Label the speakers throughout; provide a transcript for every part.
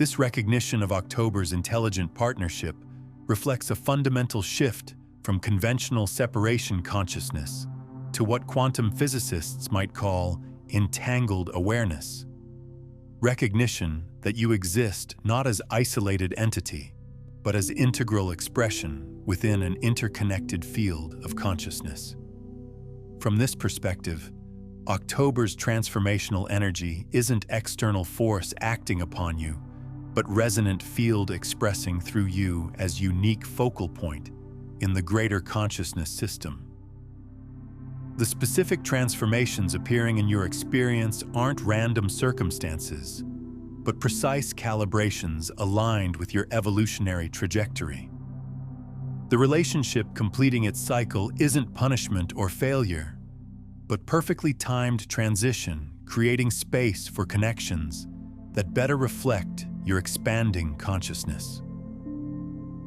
Speaker 1: This recognition of October's intelligent partnership reflects a fundamental shift from conventional separation consciousness to what quantum physicists might call entangled awareness. Recognition that you exist not as isolated entity, but as integral expression within an interconnected field of consciousness. From this perspective, October's transformational energy isn't external force acting upon you, but resonant field expressing through you as unique focal point in the greater consciousness system. The specific transformations appearing in your experience aren't random circumstances, but precise calibrations aligned with your evolutionary trajectory. The relationship completing its cycle isn't punishment or failure, but perfectly timed transition, creating space for connections that better reflect your expanding consciousness.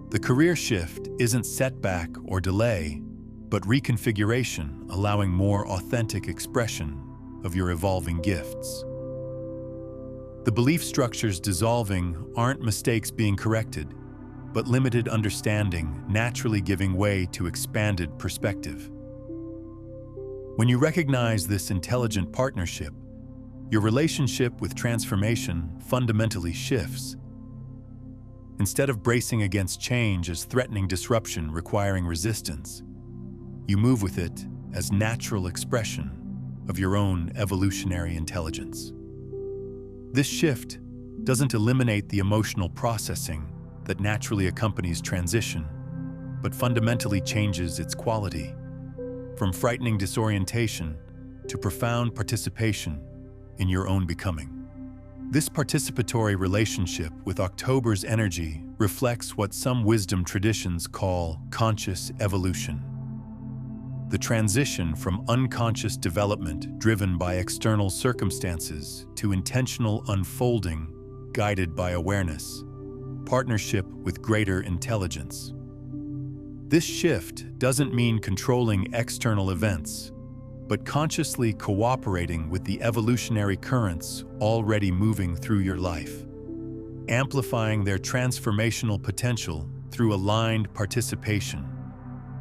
Speaker 1: The career shift isn't setback or delay, but reconfiguration, allowing more authentic expression of your evolving gifts. The belief structures dissolving aren't mistakes being corrected, but limited understanding naturally giving way to expanded perspective. When you recognize this intelligent partnership, your relationship with transformation fundamentally shifts. Instead of bracing against change as threatening disruption requiring resistance, you move with it as natural expression of your own evolutionary intelligence. This shift doesn't eliminate the emotional processing that naturally accompanies transition, but fundamentally changes its quality, from frightening disorientation to profound participation in your own becoming. This participatory relationship with October's energy reflects what some wisdom traditions call conscious evolution. The transition from unconscious development driven by external circumstances to intentional unfolding guided by awareness, partnership with greater intelligence. This shift doesn't mean controlling external events, but consciously cooperating with the evolutionary currents already moving through your life, amplifying their transformational potential through aligned participation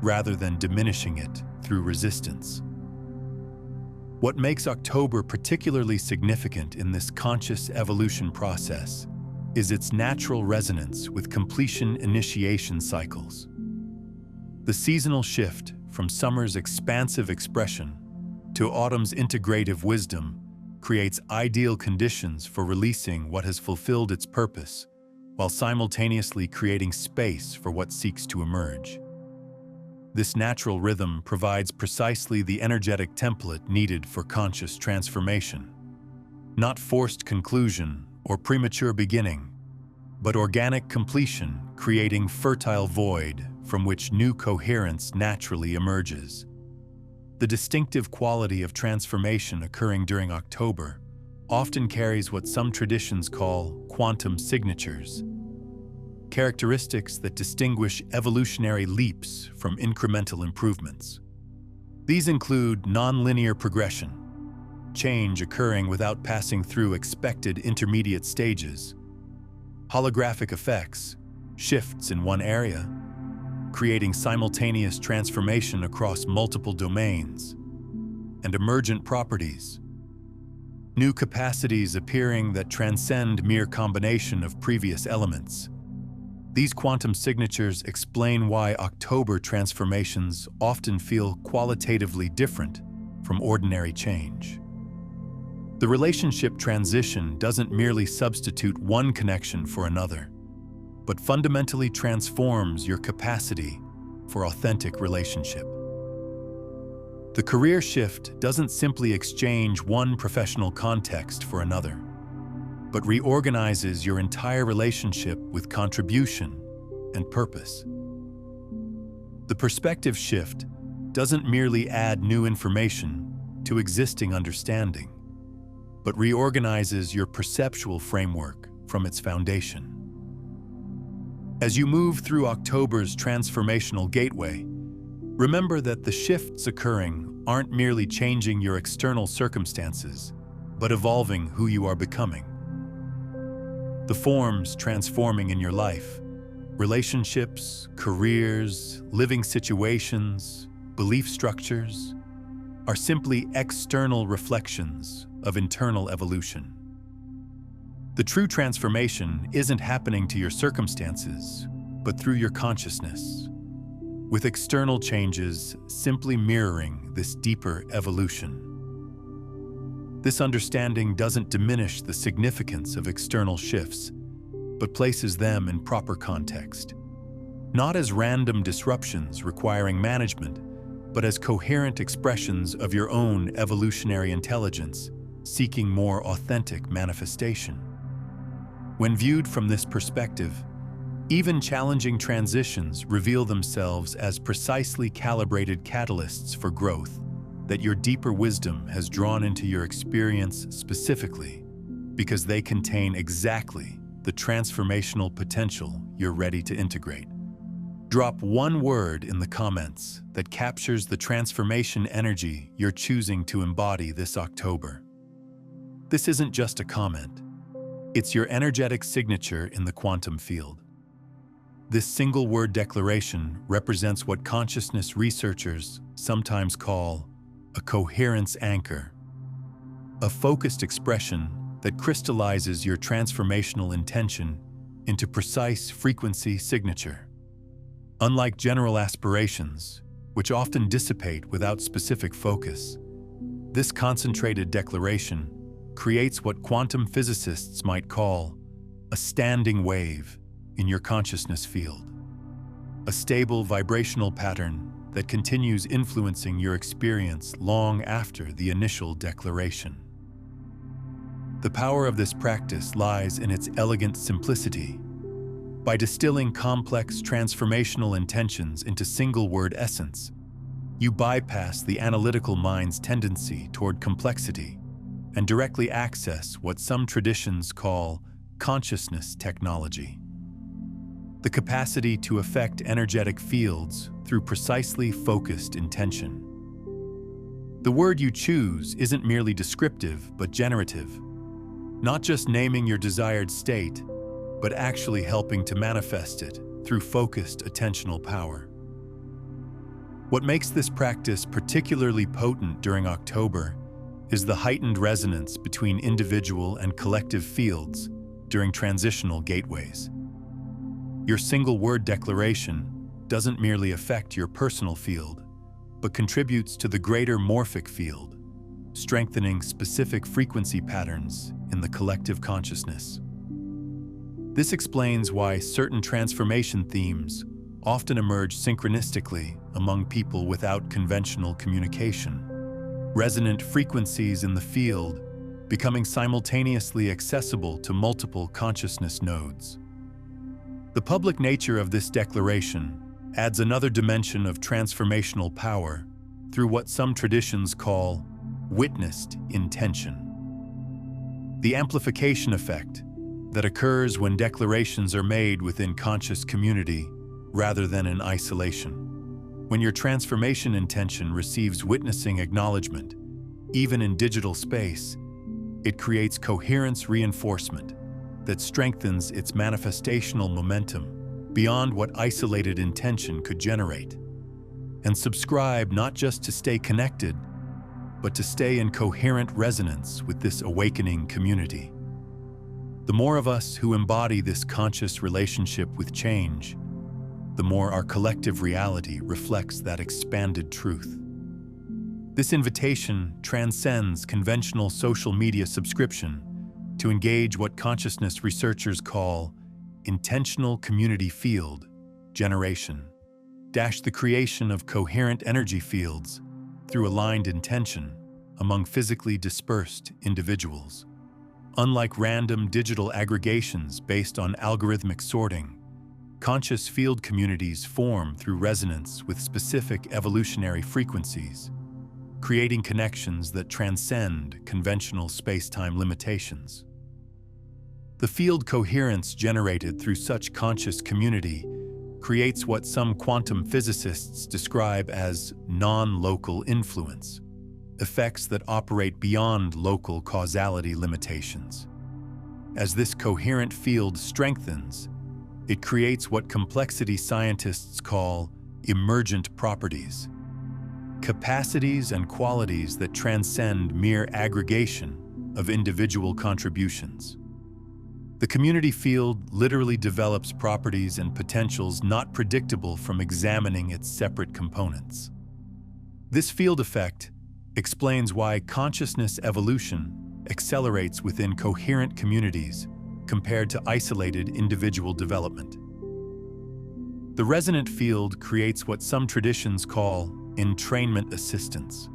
Speaker 1: rather than diminishing it through resistance. What makes October particularly significant in this conscious evolution process is its natural resonance with completion initiation cycles. The seasonal shift from summer's expansive expression to autumn's integrative wisdom creates ideal conditions for releasing what has fulfilled its purpose, while simultaneously creating space for what seeks to emerge. This natural rhythm provides precisely the energetic template needed for conscious transformation. Not forced conclusion or premature beginning, but organic completion, creating fertile void from which new coherence naturally emerges. The distinctive quality of transformation occurring during October often carries what some traditions call quantum signatures, characteristics that distinguish evolutionary leaps from incremental improvements. These include nonlinear progression, change occurring without passing through expected intermediate stages, holographic effects, shifts in one area, creating simultaneous transformation across multiple domains, and emergent properties, new capacities appearing that transcend mere combination of previous elements. These quantum signatures explain why October transformations often feel qualitatively different from ordinary change. The relationship transition doesn't merely substitute one connection for another, but fundamentally transforms your capacity for authentic relationship. The career shift doesn't simply exchange one professional context for another, but reorganizes your entire relationship with contribution and purpose. The perspective shift doesn't merely add new information to existing understanding, but reorganizes your perceptual framework from its foundation. As you move through October's transformational gateway, remember that the shifts occurring aren't merely changing your external circumstances, but evolving who you are becoming. The forms transforming in your life, relationships, careers, living situations, belief structures, are simply external reflections of internal evolution. The true transformation isn't happening to your circumstances, but through your consciousness, with external changes simply mirroring this deeper evolution. This understanding doesn't diminish the significance of external shifts, but places them in proper context, not as random disruptions requiring management, but as coherent expressions of your own evolutionary intelligence seeking more authentic manifestation. When viewed from this perspective, even challenging transitions reveal themselves as precisely calibrated catalysts for growth that your deeper wisdom has drawn into your experience specifically because they contain exactly the transformational potential you're ready to integrate. Drop one word in the comments that captures the transformation energy you're choosing to embody this October. This isn't just a comment. It's your energetic signature in the quantum field. This single-word declaration represents what consciousness researchers sometimes call a coherence anchor, a focused expression that crystallizes your transformational intention into precise frequency signature. Unlike general aspirations, which often dissipate without specific focus, this concentrated declaration creates what quantum physicists might call a standing wave in your consciousness field, a stable vibrational pattern that continues influencing your experience long after the initial declaration. The power of this practice lies in its elegant simplicity. By distilling complex transformational intentions into single-word essence, you bypass the analytical mind's tendency toward complexity and directly access what some traditions call consciousness technology. The capacity to affect energetic fields through precisely focused intention. The word you choose isn't merely descriptive but generative, not just naming your desired state, but actually helping to manifest it through focused attentional power. What makes this practice particularly potent during October is the heightened resonance between individual and collective fields during transitional gateways. Your single-word declaration doesn't merely affect your personal field, but contributes to the greater morphic field, strengthening specific frequency patterns in the collective consciousness. This explains why certain transformation themes often emerge synchronistically among people without conventional communication. Resonant frequencies in the field becoming simultaneously accessible to multiple consciousness nodes. The public nature of this declaration adds another dimension of transformational power through what some traditions call witnessed intention. The amplification effect that occurs when declarations are made within conscious community rather than in isolation. When your transformation intention receives witnessing acknowledgement, even in digital space, it creates coherence reinforcement that strengthens its manifestational momentum beyond what isolated intention could generate. And subscribe not just to stay connected, but to stay in coherent resonance with this awakening community. The more of us who embody this conscious relationship with change, the more our collective reality reflects that expanded truth. This invitation transcends conventional social media subscription to engage what consciousness researchers call intentional community field generation, the creation of coherent energy fields through aligned intention among physically dispersed individuals. Unlike random digital aggregations based on algorithmic sorting, conscious field communities form through resonance with specific evolutionary frequencies, creating connections that transcend conventional space-time limitations. The field coherence generated through such conscious community creates what some quantum physicists describe as non-local influence, effects that operate beyond local causality limitations. As this coherent field strengthens, it creates what complexity scientists call emergent properties, capacities and qualities that transcend mere aggregation of individual contributions. The community field literally develops properties and potentials not predictable from examining its separate components. This field effect explains why consciousness evolution accelerates within coherent communities compared to isolated individual development. The resonant field creates what some traditions call entrainment assistance,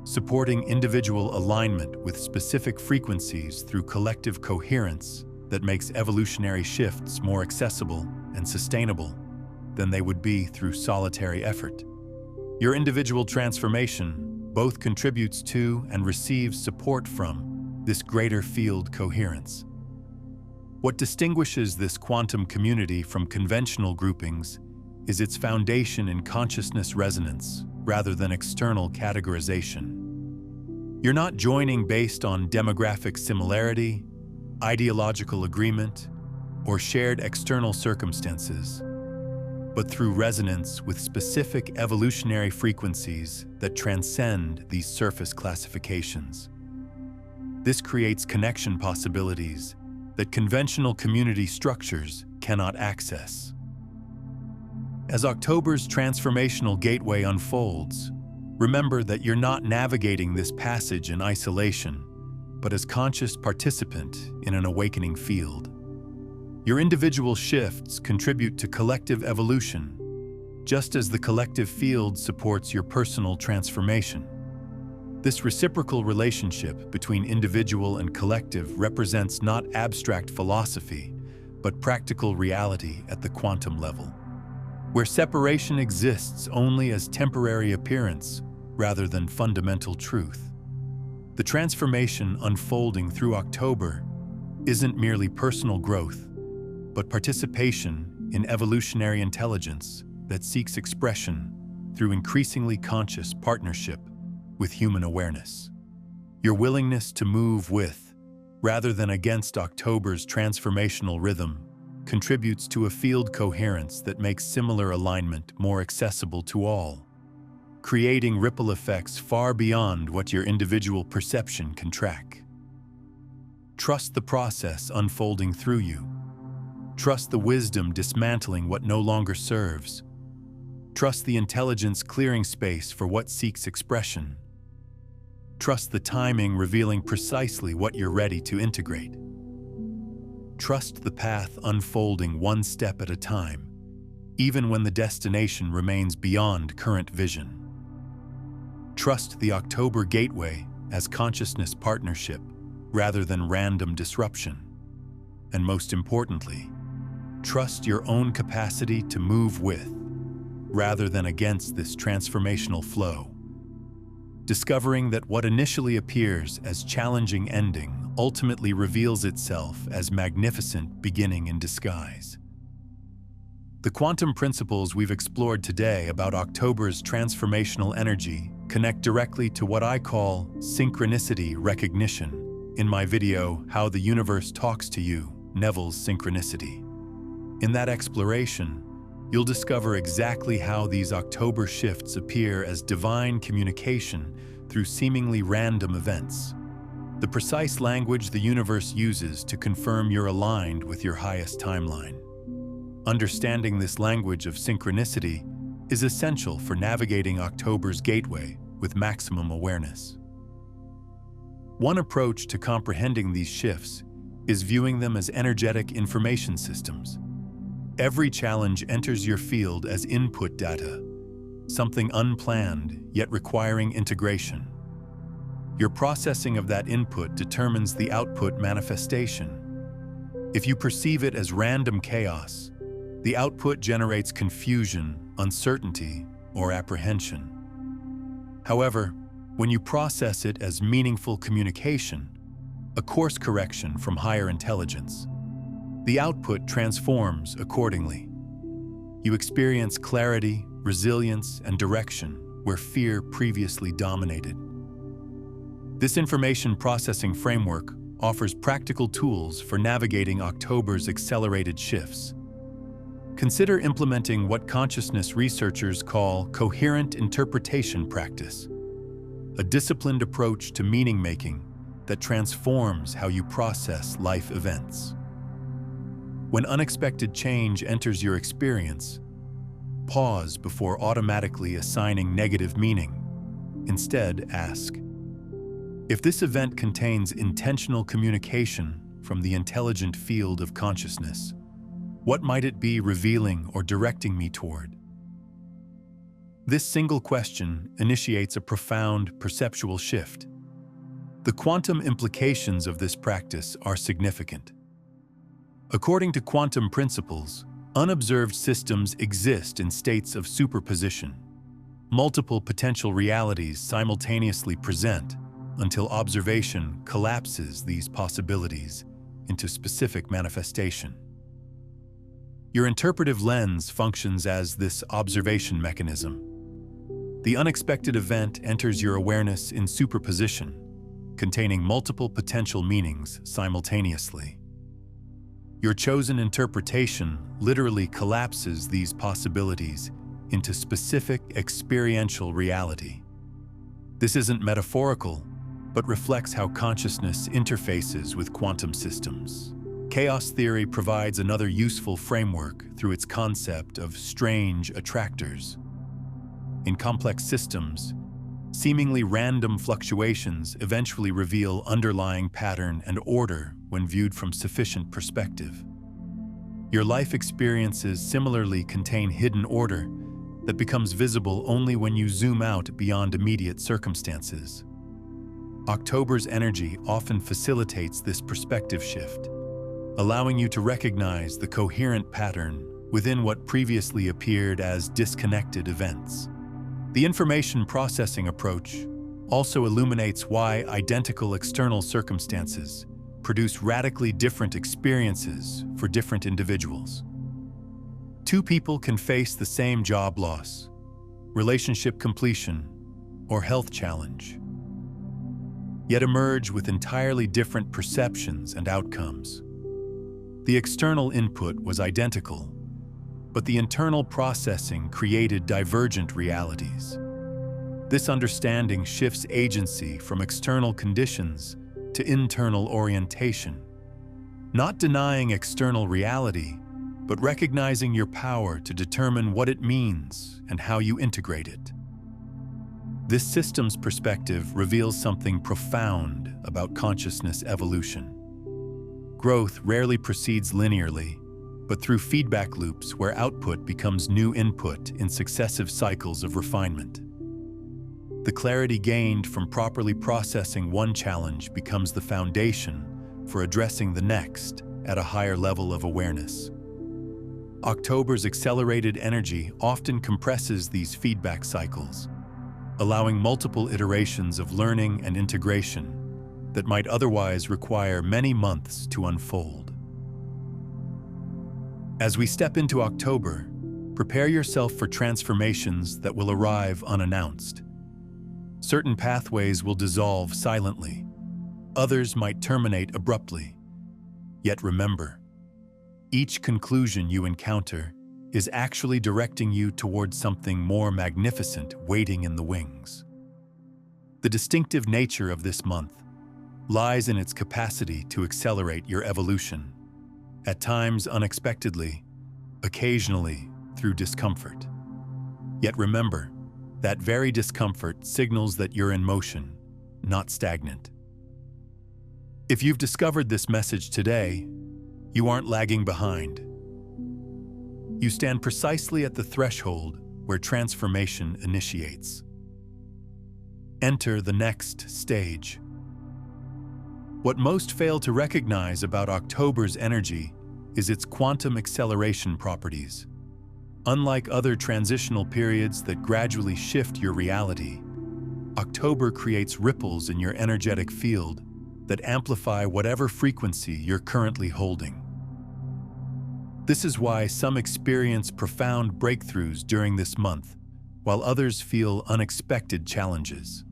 Speaker 1: supporting individual alignment with specific frequencies through collective coherence that makes evolutionary shifts more accessible and sustainable than they would be through solitary effort. Your individual transformation both contributes to and receives support from this greater field coherence. What distinguishes this quantum community from conventional groupings is its foundation in consciousness resonance rather than external categorization. You're not joining based on demographic similarity, ideological agreement, or shared external circumstances, but through resonance with specific evolutionary frequencies that transcend these surface classifications. This creates connection possibilities that conventional community structures cannot access. As October's transformational gateway unfolds, remember that you're not navigating this passage in isolation, but as conscious participant in an awakening field. Your individual shifts contribute to collective evolution, just as the collective field supports your personal transformation. This reciprocal relationship between individual and collective represents not abstract philosophy, but practical reality at the quantum level, where separation exists only as temporary appearance rather than fundamental truth. The transformation unfolding through October isn't merely personal growth, but participation in evolutionary intelligence that seeks expression through increasingly conscious partnership with human awareness. Your willingness to move with, rather than against October's transformational rhythm, contributes to a field coherence that makes similar alignment more accessible to all, creating ripple effects far beyond what your individual perception can track. Trust the process unfolding through you. Trust the wisdom dismantling what no longer serves. Trust the intelligence clearing space for what seeks expression. Trust the timing revealing precisely what you're ready to integrate. Trust the path unfolding one step at a time, even when the destination remains beyond current vision. Trust the October gateway as consciousness partnership rather than random disruption. And most importantly, trust your own capacity to move with, rather than against this transformational flow. Discovering that what initially appears as challenging ending ultimately reveals itself as magnificent beginning in disguise. The quantum principles we've explored today about October's transformational energy connect directly to what I call synchronicity recognition in my video, How the Universe Talks to You, Neville's Synchronicity. In that exploration, you'll discover exactly how these October shifts appear as divine communication through seemingly random events. The precise language the universe uses to confirm you're aligned with your highest timeline. Understanding this language of synchronicity is essential for navigating October's gateway with maximum awareness. One approach to comprehending these shifts is viewing them as energetic information systems. Every challenge enters your field as input data, something unplanned yet requiring integration. Your processing of that input determines the output manifestation. If you perceive it as random chaos, the output generates confusion, uncertainty, or apprehension. However, when you process it as meaningful communication, a course correction from higher intelligence, the output transforms accordingly. You experience clarity, resilience, and direction where fear previously dominated. This information processing framework offers practical tools for navigating October's accelerated shifts. Consider implementing what consciousness researchers call coherent interpretation practice, a disciplined approach to meaning-making that transforms how you process life events. When unexpected change enters your experience, pause before automatically assigning negative meaning. Instead, ask, if this event contains intentional communication from the intelligent field of consciousness, what might it be revealing or directing me toward? This single question initiates a profound perceptual shift. The quantum implications of this practice are significant. According to quantum principles, unobserved systems exist in states of superposition. Multiple potential realities simultaneously present until observation collapses these possibilities into specific manifestation. Your interpretive lens functions as this observation mechanism. The unexpected event enters your awareness in superposition, containing multiple potential meanings simultaneously. Your chosen interpretation literally collapses these possibilities into specific experiential reality. This isn't metaphorical, but reflects how consciousness interfaces with quantum systems. Chaos theory provides another useful framework through its concept of strange attractors. In complex systems, seemingly random fluctuations eventually reveal underlying pattern and order when viewed from sufficient perspective. Your life experiences similarly contain hidden order that becomes visible only when you zoom out beyond immediate circumstances. October's energy often facilitates this perspective shift, allowing you to recognize the coherent pattern within what previously appeared as disconnected events. The information processing approach also illuminates why identical external circumstances produce radically different experiences for different individuals. Two people can face the same job loss, relationship completion, or health challenge, yet emerge with entirely different perceptions and outcomes. The external input was identical, but the internal processing created divergent realities. This understanding shifts agency from external conditions to internal orientation, not denying external reality, but recognizing your power to determine what it means and how you integrate it. This systems perspective reveals something profound about consciousness evolution. Growth rarely proceeds linearly, but through feedback loops where output becomes new input in successive cycles of refinement. The clarity gained from properly processing one challenge becomes the foundation for addressing the next at a higher level of awareness. October's accelerated energy often compresses these feedback cycles, allowing multiple iterations of learning and integration that might otherwise require many months to unfold. As we step into October, prepare yourself for transformations that will arrive unannounced. Certain pathways will dissolve silently. Others might terminate abruptly. Yet remember, each conclusion you encounter is actually directing you towards something more magnificent waiting in the wings. The distinctive nature of this month lies in its capacity to accelerate your evolution, at times unexpectedly, occasionally through discomfort. Yet remember, that very discomfort signals that you're in motion, not stagnant. If you've discovered this message today, you aren't lagging behind. You stand precisely at the threshold where transformation initiates. Enter the next stage. What most fail to recognize about October's energy is its quantum acceleration properties. Unlike other transitional periods that gradually shift your reality, October creates ripples in your energetic field that amplify whatever frequency you're currently holding. This is why some experience profound breakthroughs during this month, while others feel unexpected challenges.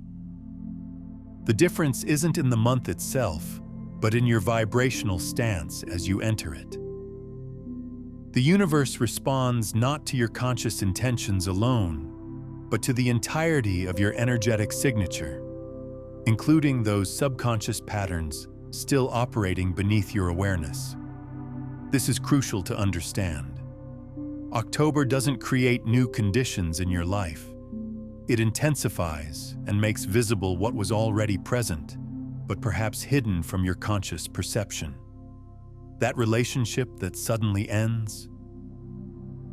Speaker 1: The difference isn't in the month itself, but in your vibrational stance as you enter it. The universe responds not to your conscious intentions alone, but to the entirety of your energetic signature, including those subconscious patterns still operating beneath your awareness. This is crucial to understand. October doesn't create new conditions in your life. It intensifies and makes visible what was already present, but perhaps hidden from your conscious perception. That relationship that suddenly ends?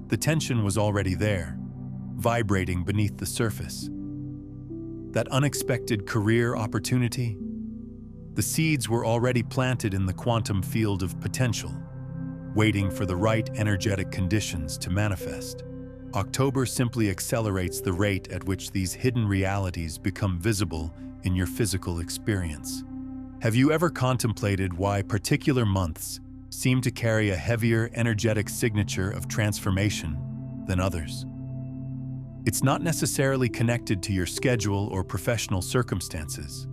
Speaker 1: The tension was already there, vibrating beneath the surface. That unexpected career opportunity? The seeds were already planted in the quantum field of potential, waiting for the right energetic conditions to manifest. October simply accelerates the rate at which these hidden realities become visible in your physical experience. Have you ever contemplated why particular months seem to carry a heavier energetic signature of transformation than others? It's not necessarily connected to your schedule or professional circumstances.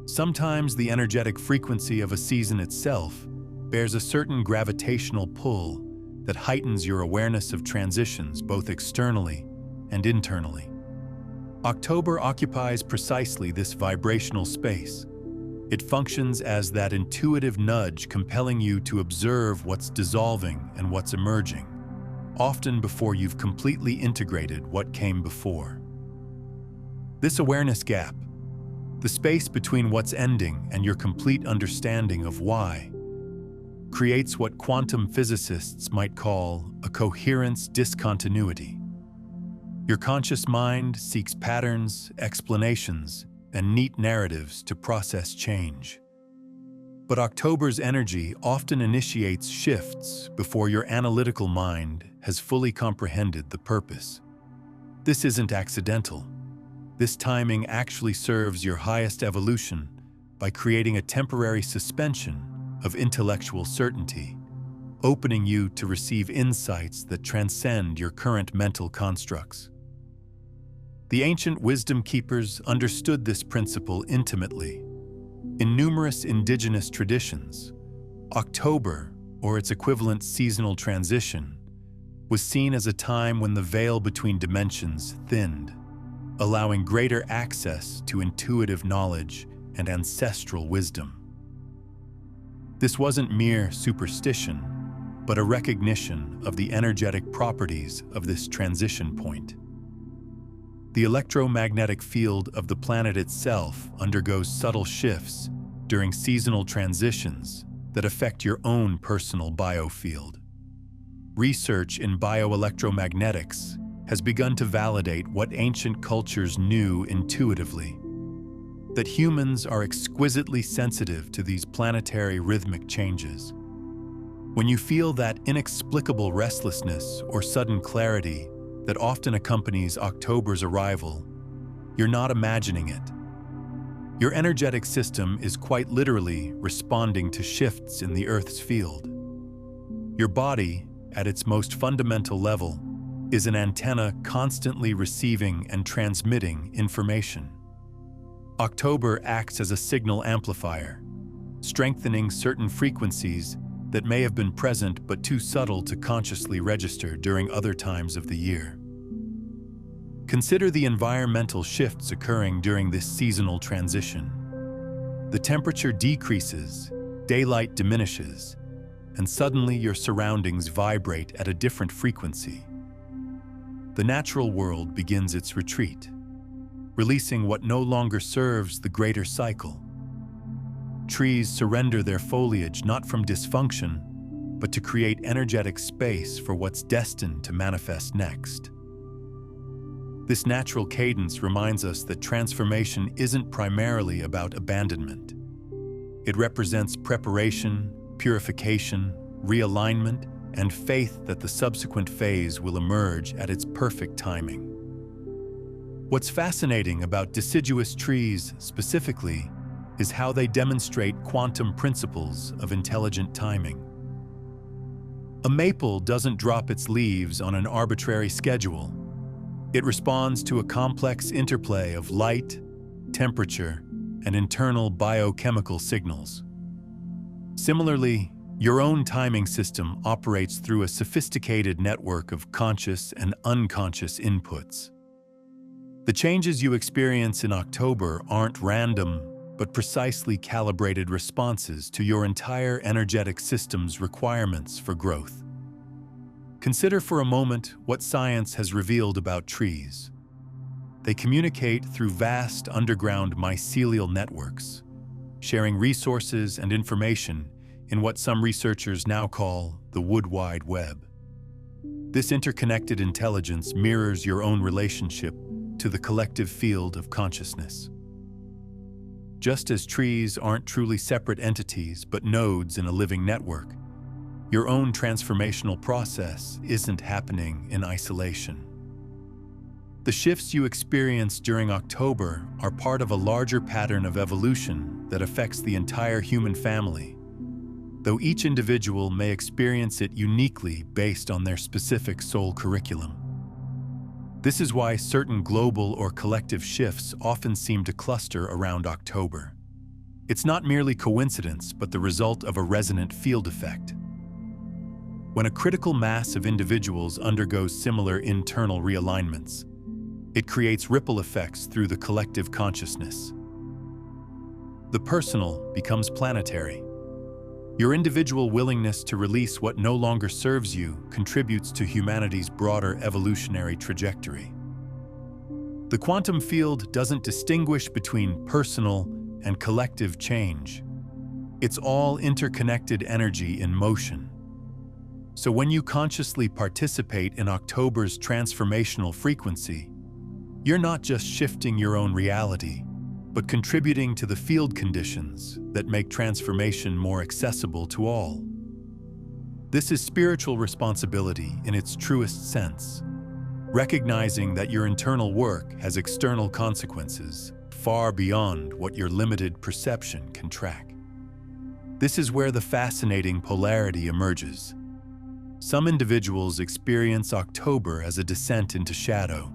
Speaker 1: Sometimes the energetic frequency of a season itself bears a certain gravitational pull that heightens your awareness of transitions both externally and internally. October occupies precisely this vibrational space. It functions as that intuitive nudge compelling you to observe what's dissolving and what's emerging, often before you've completely integrated what came before. This awareness gap, the space between what's ending and your complete understanding of why, creates what quantum physicists might call a coherence discontinuity. Your conscious mind seeks patterns, explanations, and neat narratives to process change. But October's energy often initiates shifts before your analytical mind has fully comprehended the purpose. This isn't accidental. This timing actually serves your highest evolution by creating a temporary suspension of intellectual certainty, opening you to receive insights that transcend your current mental constructs. The ancient wisdom keepers understood this principle intimately. In numerous indigenous traditions, October, or its equivalent seasonal transition, was seen as a time when the veil between dimensions thinned, allowing greater access to intuitive knowledge and ancestral wisdom. This wasn't mere superstition, but a recognition of the energetic properties of this transition point. The electromagnetic field of the planet itself undergoes subtle shifts during seasonal transitions that affect your own personal biofield. Research in bioelectromagnetics has begun to validate what ancient cultures knew intuitively: that humans are exquisitely sensitive to these planetary rhythmic changes. When you feel that inexplicable restlessness or sudden clarity that often accompanies October's arrival, you're not imagining it. Your energetic system is quite literally responding to shifts in the Earth's field. Your body, at its most fundamental level, is an antenna constantly receiving and transmitting information. October acts as a signal amplifier, strengthening certain frequencies that may have been present but too subtle to consciously register during other times of the year. Consider the environmental shifts occurring during this seasonal transition. The temperature decreases, daylight diminishes, and suddenly your surroundings vibrate at a different frequency. The natural world begins its retreat, releasing what no longer serves the greater cycle. Trees surrender their foliage not from dysfunction, but to create energetic space for what's destined to manifest next. This natural cadence reminds us that transformation isn't primarily about abandonment. It represents preparation, purification, realignment, and faith that the subsequent phase will emerge at its perfect timing. What's fascinating about deciduous trees specifically is how they demonstrate quantum principles of intelligent timing. A maple doesn't drop its leaves on an arbitrary schedule. It responds to a complex interplay of light, temperature, and internal biochemical signals. Similarly, your own timing system operates through a sophisticated network of conscious and unconscious inputs. The changes you experience in October aren't random, but precisely calibrated responses to your entire energetic system's requirements for growth. Consider for a moment what science has revealed about trees. They communicate through vast underground mycelial networks, sharing resources and information in what some researchers now call the Wood Wide Web. This interconnected intelligence mirrors your own relationship to the collective field of consciousness. Just as trees aren't truly separate entities but nodes in a living network, your own transformational process isn't happening in isolation. The shifts you experience during October are part of a larger pattern of evolution that affects the entire human family, though each individual may experience it uniquely based on their specific soul curriculum. This is why certain global or collective shifts often seem to cluster around October. It's not merely coincidence, but the result of a resonant field effect. When a critical mass of individuals undergoes similar internal realignments, it creates ripple effects through the collective consciousness. The personal becomes planetary. Your individual willingness to release what no longer serves you contributes to humanity's broader evolutionary trajectory. The quantum field doesn't distinguish between personal and collective change. It's all interconnected energy in motion. So when you consciously participate in October's transformational frequency, you're not just shifting your own reality, but contributing to the field conditions that make transformation more accessible to all. This is spiritual responsibility in its truest sense, recognizing that your internal work has external consequences far beyond what your limited perception can track. This is where the fascinating polarity emerges. Some individuals experience October as a descent into shadow.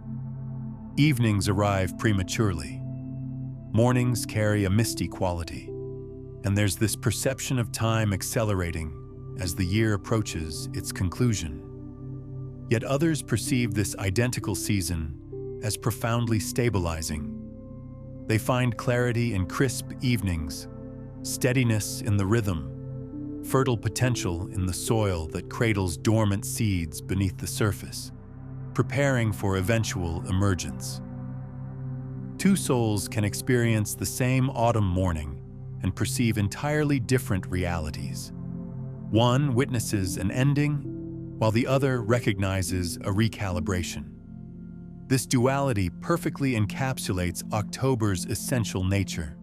Speaker 1: Evenings arrive prematurely. Mornings carry a misty quality, and there's this perception of time accelerating as the year approaches its conclusion. Yet others perceive this identical season as profoundly stabilizing. They find clarity in crisp evenings, steadiness in the rhythm, fertile potential in the soil that cradles dormant seeds beneath the surface, preparing for eventual emergence. Two souls can experience the same autumn morning and perceive entirely different realities. One witnesses an ending, while the other recognizes a recalibration. This duality perfectly encapsulates October's essential nature.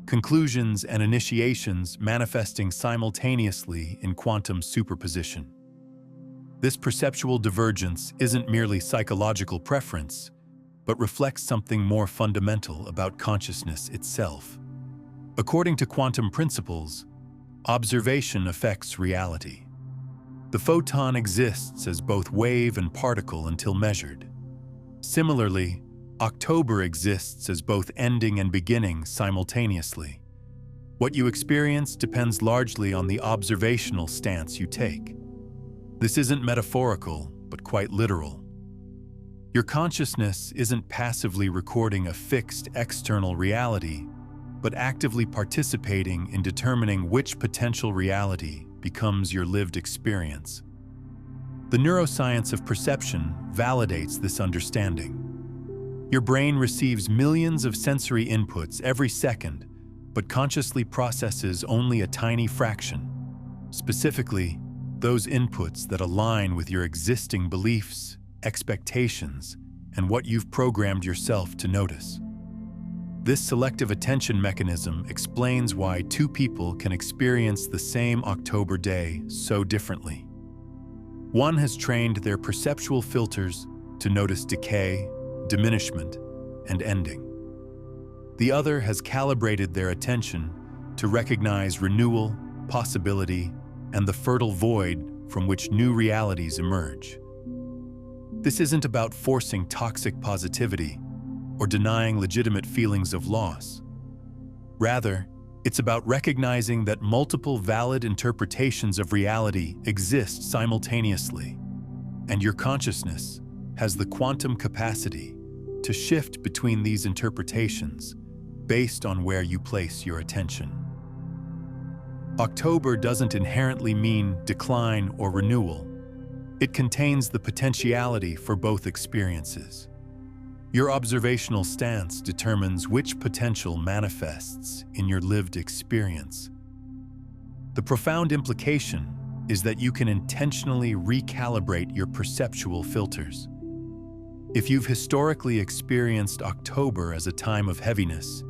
Speaker 1: Conclusions and initiations manifesting simultaneously in quantum superposition. This perceptual divergence isn't merely psychological preference, but reflects something more fundamental about consciousness itself. According to quantum principles, observation affects reality. The photon exists as both wave and particle until measured. Similarly, October exists as both ending and beginning simultaneously. What you experience depends largely on the observational stance you take. This isn't metaphorical, but quite literal. Your consciousness isn't passively recording a fixed external reality, but actively participating in determining which potential reality becomes your lived experience. The neuroscience of perception validates this understanding. Your brain receives millions of sensory inputs every second, but consciously processes only a tiny fraction. Specifically, those inputs that align with your existing beliefs, expectations, and what you've programmed yourself to notice. This selective attention mechanism explains why two people can experience the same October day so differently. One has trained their perceptual filters to notice decay, diminishment, and ending. The other has calibrated their attention to recognize renewal, possibility, and the fertile void from which new realities emerge. This isn't about forcing toxic positivity or denying legitimate feelings of loss. Rather, It's about recognizing that multiple valid interpretations of reality exist simultaneously, and your consciousness has the quantum capacity to shift between these interpretations based on where you place your attention. October doesn't inherently mean decline or renewal. It contains the potentiality for both experiences. Your observational stance determines which potential manifests in your lived experience. The profound implication is that you can intentionally recalibrate your perceptual filters. If you've historically experienced October as a time of heaviness,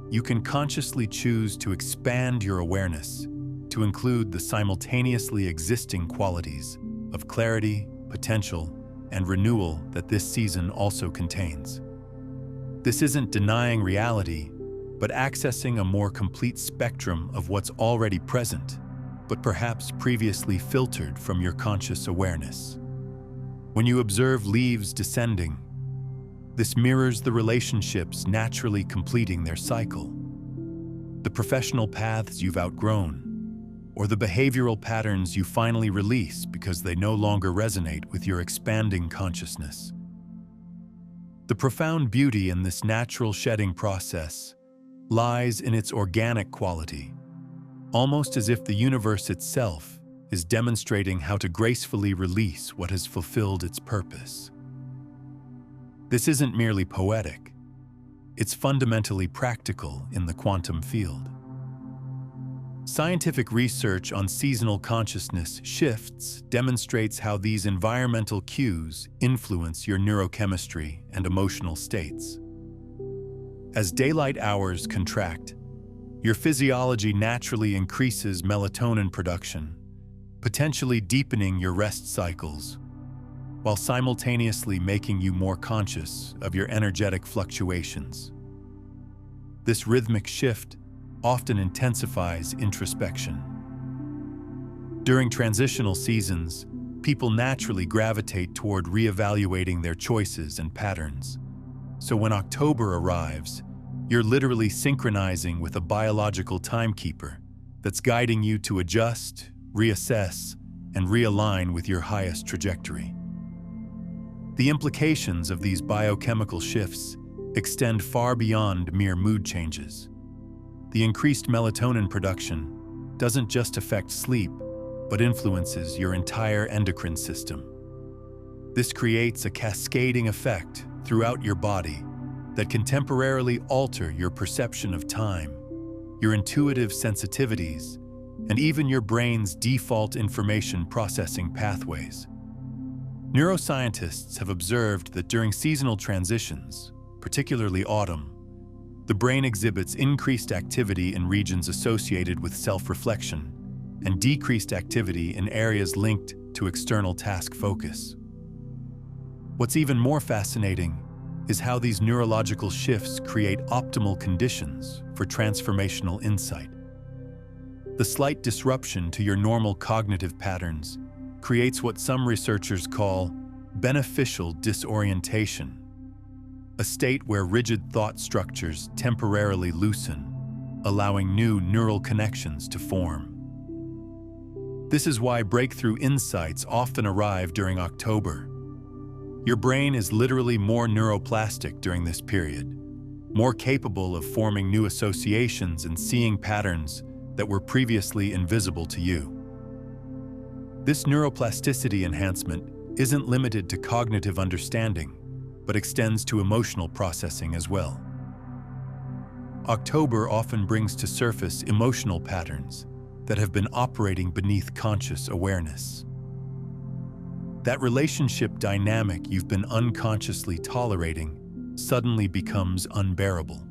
Speaker 1: you can consciously choose to expand your awareness to include the simultaneously existing qualities of clarity, potential, and renewal that this season also contains. This isn't denying reality, but accessing a more complete spectrum of what's already present, but perhaps previously filtered from your conscious awareness. When you observe leaves descending, this mirrors the relationships naturally completing their cycle, the professional paths you've outgrown, or the behavioral patterns you finally release because they no longer resonate with your expanding consciousness. The profound beauty in this natural shedding process lies in its organic quality, almost as if the universe itself is demonstrating how to gracefully release what has fulfilled its purpose. This isn't merely poetic, it's fundamentally practical in the quantum field. Scientific research on seasonal consciousness shifts demonstrates how these environmental cues influence your neurochemistry and emotional states. As daylight hours contract, your physiology naturally increases melatonin production, potentially deepening your rest cycles, while simultaneously making you more conscious of your energetic fluctuations. This rhythmic shift often intensifies introspection. During transitional seasons, people naturally gravitate toward reevaluating their choices and patterns. So when October arrives, you're literally synchronizing with a biological timekeeper that's guiding you to adjust, reassess, and realign with your highest trajectory. The implications of these biochemical shifts extend far beyond mere mood changes. The increased melatonin production doesn't just affect sleep, but influences your entire endocrine system. This creates a cascading effect throughout your body that can temporarily alter your perception of time, your intuitive sensitivities, and even your brain's default information processing pathways. Neuroscientists have observed that during seasonal transitions, particularly autumn, the brain exhibits increased activity in regions associated with self-reflection and decreased activity in areas linked to external task focus. What's even more fascinating is how these neurological shifts create optimal conditions for transformational insight. The slight disruption to your normal cognitive patterns creates what some researchers call beneficial disorientation, a state where rigid thought structures temporarily loosen, allowing new neural connections to form. This is why breakthrough insights often arrive during October. Your brain is literally more neuroplastic during this period, more capable of forming new associations and seeing patterns that were previously invisible to you. This neuroplasticity enhancement isn't limited to cognitive understanding, but extends to emotional processing as well. October often brings to surface emotional patterns that have been operating beneath conscious awareness. That relationship dynamic you've been unconsciously tolerating suddenly becomes unbearable.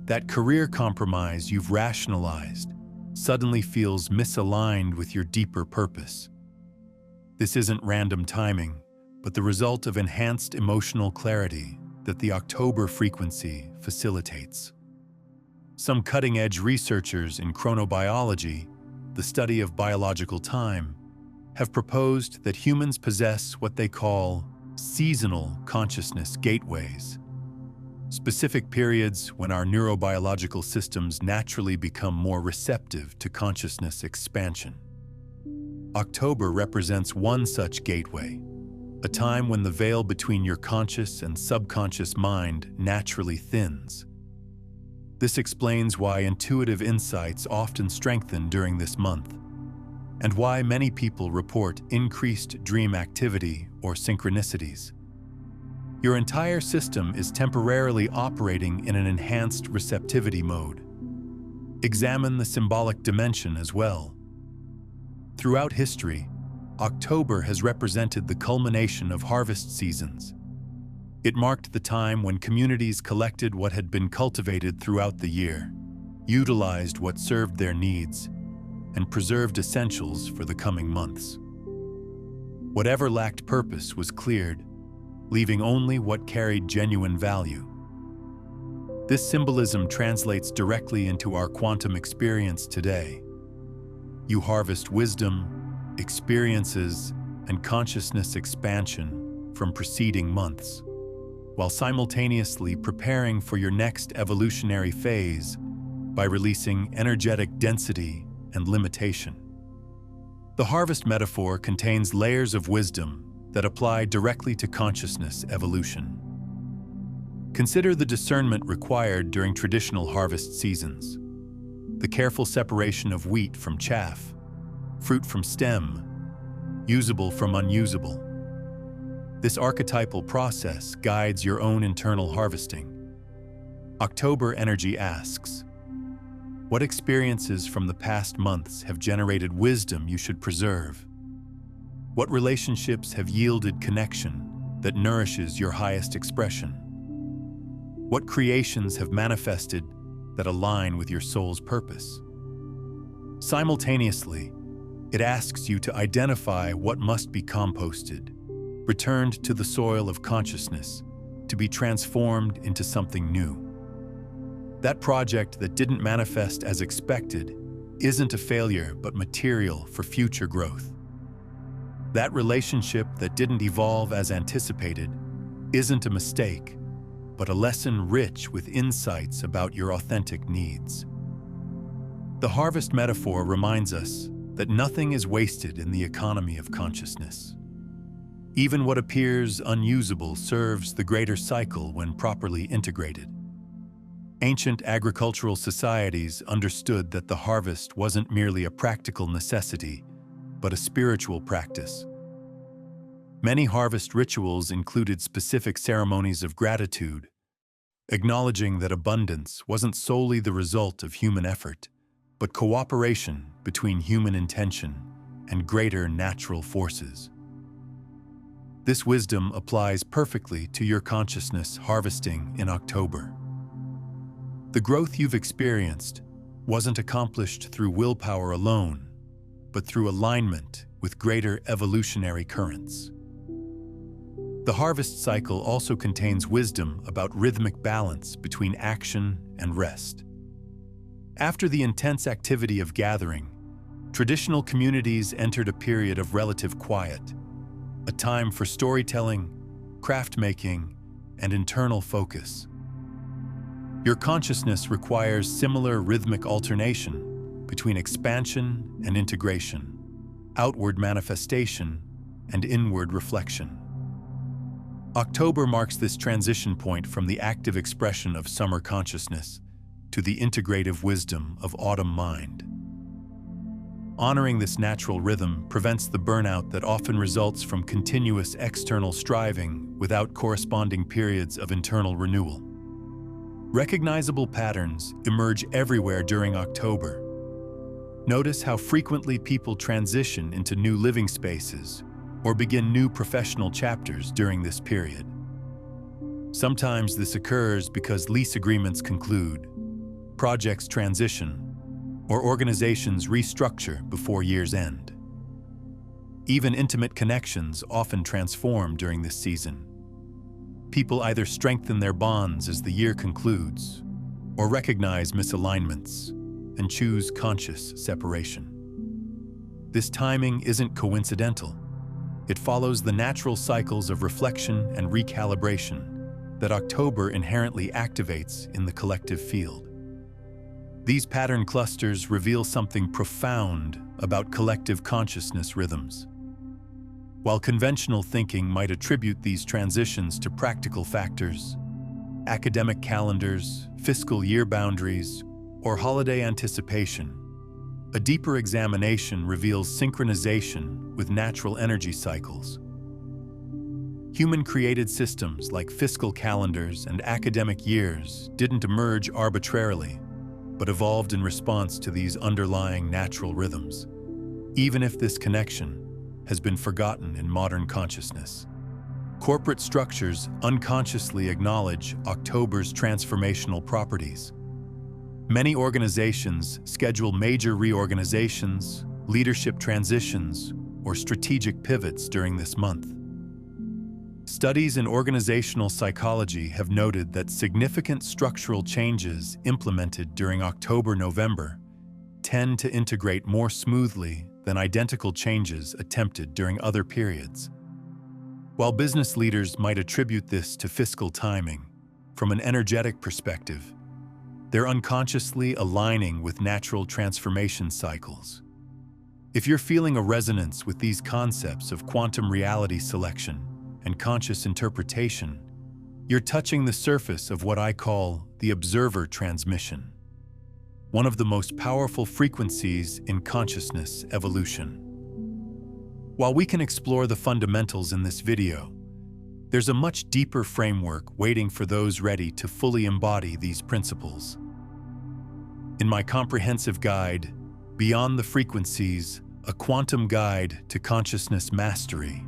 Speaker 1: That career compromise you've rationalized suddenly feels misaligned with your deeper purpose. This isn't random timing, but the result of enhanced emotional clarity that the October frequency facilitates. Some cutting-edge researchers in chronobiology, the study of biological time, have proposed that humans possess what they call seasonal consciousness gateways. specific periods when our neurobiological systems naturally become more receptive to consciousness expansion. October represents one such gateway, a time when the veil between your conscious and subconscious mind naturally thins. This explains why intuitive insights often strengthen during this month, and why many people report increased dream activity or synchronicities. Your entire system is temporarily operating in an enhanced receptivity mode. Examine the symbolic dimension as well. Throughout history, October has represented the culmination of harvest seasons. It marked the time when communities collected what had been cultivated throughout the year, utilized what served their needs, and preserved essentials for the coming months. Whatever lacked purpose was cleared, leaving only what carried genuine value. This symbolism translates directly into our quantum experience today. You harvest wisdom, experiences, and consciousness expansion from preceding months, while simultaneously preparing for your next evolutionary phase by releasing energetic density and limitation. The harvest metaphor contains layers of wisdom that apply directly to consciousness evolution. Consider the discernment required during traditional harvest seasons, the careful separation of wheat from chaff, fruit from stem, usable from unusable. This archetypal process guides your own internal harvesting. October energy asks, what experiences from the past months have generated wisdom you should preserve? What relationships have yielded connection that nourishes your highest expression? What creations have manifested that align with your soul's purpose? Simultaneously, it asks you to identify what must be composted, returned to the soil of consciousness, to be transformed into something new. That project that didn't manifest as expected isn't a failure but material for future growth. That relationship that didn't evolve as anticipated isn't a mistake, but a lesson rich with insights about your authentic needs. The harvest metaphor reminds us that nothing is wasted in the economy of consciousness. Even what appears unusable serves the greater cycle when properly integrated. Ancient agricultural societies understood that the harvest wasn't merely a practical necessity, but a spiritual practice. Many harvest rituals included specific ceremonies of gratitude, acknowledging that abundance wasn't solely the result of human effort, but cooperation between human intention and greater natural forces. This wisdom applies perfectly to your consciousness harvesting in October. The growth you've experienced wasn't accomplished through willpower alone, but through alignment with greater evolutionary currents. The harvest cycle also contains wisdom about rhythmic balance between action and rest. After the intense activity of gathering, traditional communities entered a period of relative quiet, a time for storytelling, craft-making, and internal focus. Your consciousness requires similar rhythmic alternation between expansion and integration, outward manifestation and inward reflection. October marks this transition point from the active expression of summer consciousness to the integrative wisdom of autumn mind. Honoring this natural rhythm prevents the burnout that often results from continuous external striving without corresponding periods of internal renewal. Recognizable patterns emerge everywhere during October. Notice how frequently people transition into new living spaces or begin new professional chapters during this period. Sometimes this occurs because lease agreements conclude, projects transition, or organizations restructure before year's end. Even intimate connections often transform during this season. People either strengthen their bonds as the year concludes, or recognize misalignments and choose conscious separation. This timing isn't coincidental. It follows the natural cycles of reflection and recalibration that October inherently activates in the collective field. These pattern clusters reveal something profound about collective consciousness rhythms. While conventional thinking might attribute these transitions to practical factors, academic calendars, fiscal year boundaries, or holiday anticipation, a deeper examination reveals synchronization with natural energy cycles. Human-created systems like fiscal calendars and academic years didn't emerge arbitrarily, but evolved in response to these underlying natural rhythms, even if this connection has been forgotten in modern consciousness. Corporate structures unconsciously acknowledge October's transformational properties. Many organizations schedule major reorganizations, leadership transitions, or strategic pivots during this month. Studies in organizational psychology have noted that significant structural changes implemented during October-November tend to integrate more smoothly than identical changes attempted during other periods. While business leaders might attribute this to fiscal timing, from an energetic perspective, they're unconsciously aligning with natural transformation cycles. If you're feeling a resonance with these concepts of quantum reality selection and conscious interpretation, you're touching the surface of what I call the observer transmission, one of the most powerful frequencies in consciousness evolution. While we can explore the fundamentals in this video, there's a much deeper framework waiting for those ready to fully embody these principles. In my comprehensive guide, Beyond the Frequencies, a quantum guide to consciousness mastery,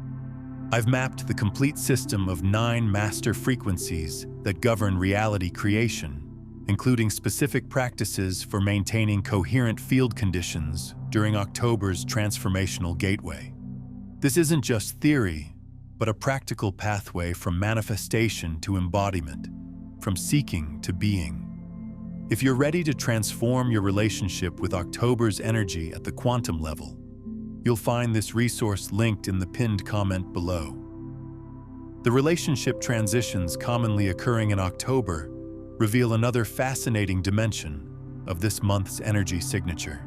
Speaker 1: I've mapped the complete system of 9 master frequencies that govern reality creation, including specific practices for maintaining coherent field conditions during October's transformational gateway. This isn't just theory, but a practical pathway from manifestation to embodiment, from seeking to being. If you're ready to transform your relationship with October's energy at the quantum level, you'll find this resource linked in the pinned comment below. The relationship transitions commonly occurring in October reveal another fascinating dimension of this month's energy signature.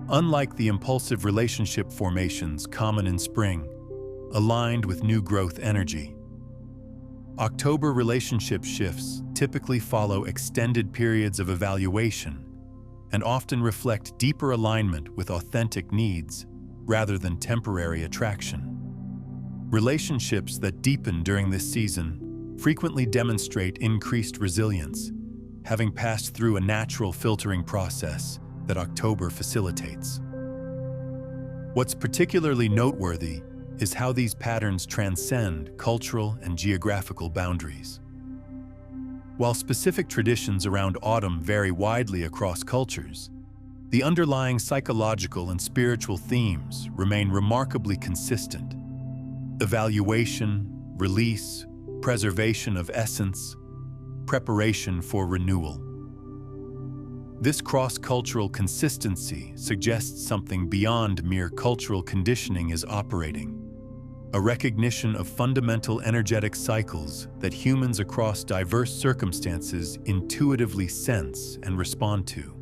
Speaker 1: Unlike the impulsive relationship formations common in spring, aligned with new growth energy, October relationship shifts typically follow extended periods of evaluation and often reflect deeper alignment with authentic needs rather than temporary attraction. Relationships that deepen during this season frequently demonstrate increased resilience, having passed through a natural filtering process that October facilitates. What's particularly noteworthy is how these patterns transcend cultural and geographical boundaries. While specific traditions around autumn vary widely across cultures, the underlying psychological and spiritual themes remain remarkably consistent. Evaluation, release, preservation of essence, preparation for renewal. This cross-cultural consistency suggests something beyond mere cultural conditioning is operating, a recognition of fundamental energetic cycles that humans across diverse circumstances intuitively sense and respond to.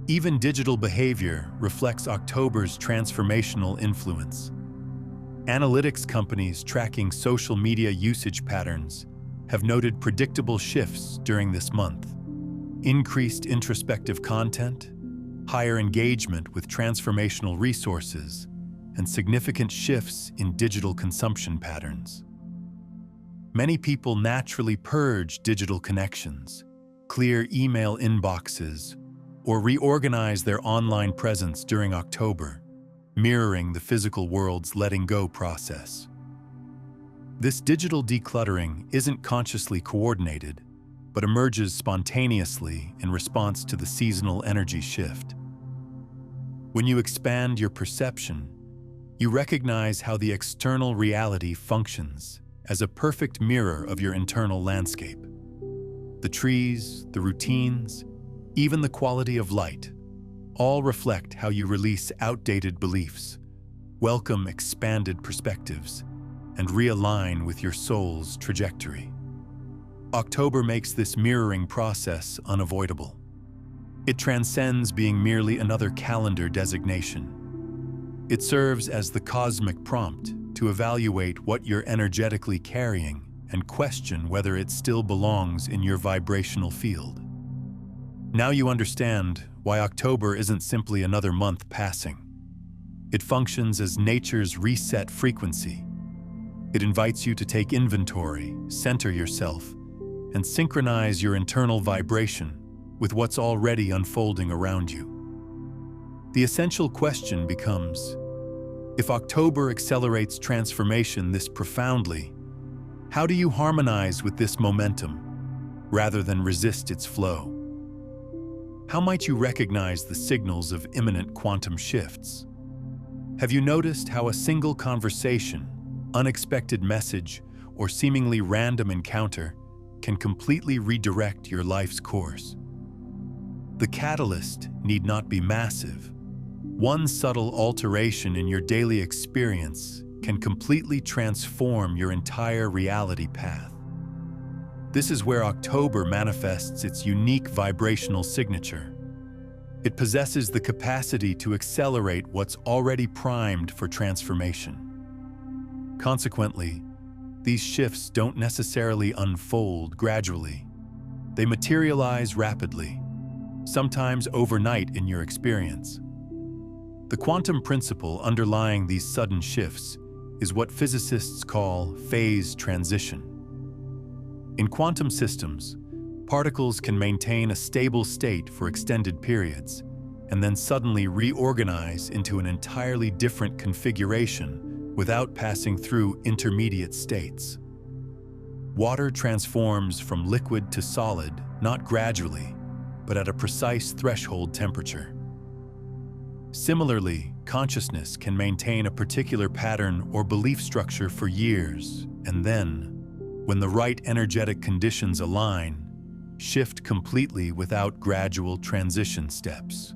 Speaker 1: Even digital behavior reflects October's transformational influence. Analytics companies tracking social media usage patterns have noted predictable shifts during this month. Increased introspective content, higher engagement with transformational resources, and significant shifts in digital consumption patterns. Many people naturally purge digital connections, clear email inboxes, or reorganize their online presence during October, mirroring the physical world's letting go process. This digital decluttering isn't consciously coordinated, but emerges spontaneously in response to the seasonal energy shift. When you expand your perception, you recognize how the external reality functions as a perfect mirror of your internal landscape. The trees, the routines, even the quality of light, all reflect how you release outdated beliefs, welcome expanded perspectives, and realign with your soul's trajectory. October makes this mirroring process unavoidable. It transcends being merely another calendar designation. It serves as the cosmic prompt to evaluate what you're energetically carrying and question whether it still belongs in your vibrational field. Now you understand why October isn't simply another month passing. It functions as nature's reset frequency. It invites you to take inventory, center yourself, and synchronize your internal vibration with what's already unfolding around you. The essential question becomes, if October accelerates transformation this profoundly, how do you harmonize with this momentum rather than resist its flow? How might you recognize the signals of imminent quantum shifts? Have you noticed how a single conversation, unexpected message, or seemingly random encounter can completely redirect your life's course? The catalyst need not be massive. One subtle alteration in your daily experience can completely transform your entire reality path. This is where October manifests its unique vibrational signature. It possesses the capacity to accelerate what's already primed for transformation. Consequently, these shifts don't necessarily unfold gradually. They materialize rapidly, sometimes overnight in your experience. The quantum principle underlying these sudden shifts is what physicists call phase transition. In quantum systems, particles can maintain a stable state for extended periods and then suddenly reorganize into an entirely different configuration without passing through intermediate states. Water transforms from liquid to solid, not gradually, but at a precise threshold temperature. Similarly, consciousness can maintain a particular pattern or belief structure for years, and then, when the right energetic conditions align, shift completely without gradual transition steps.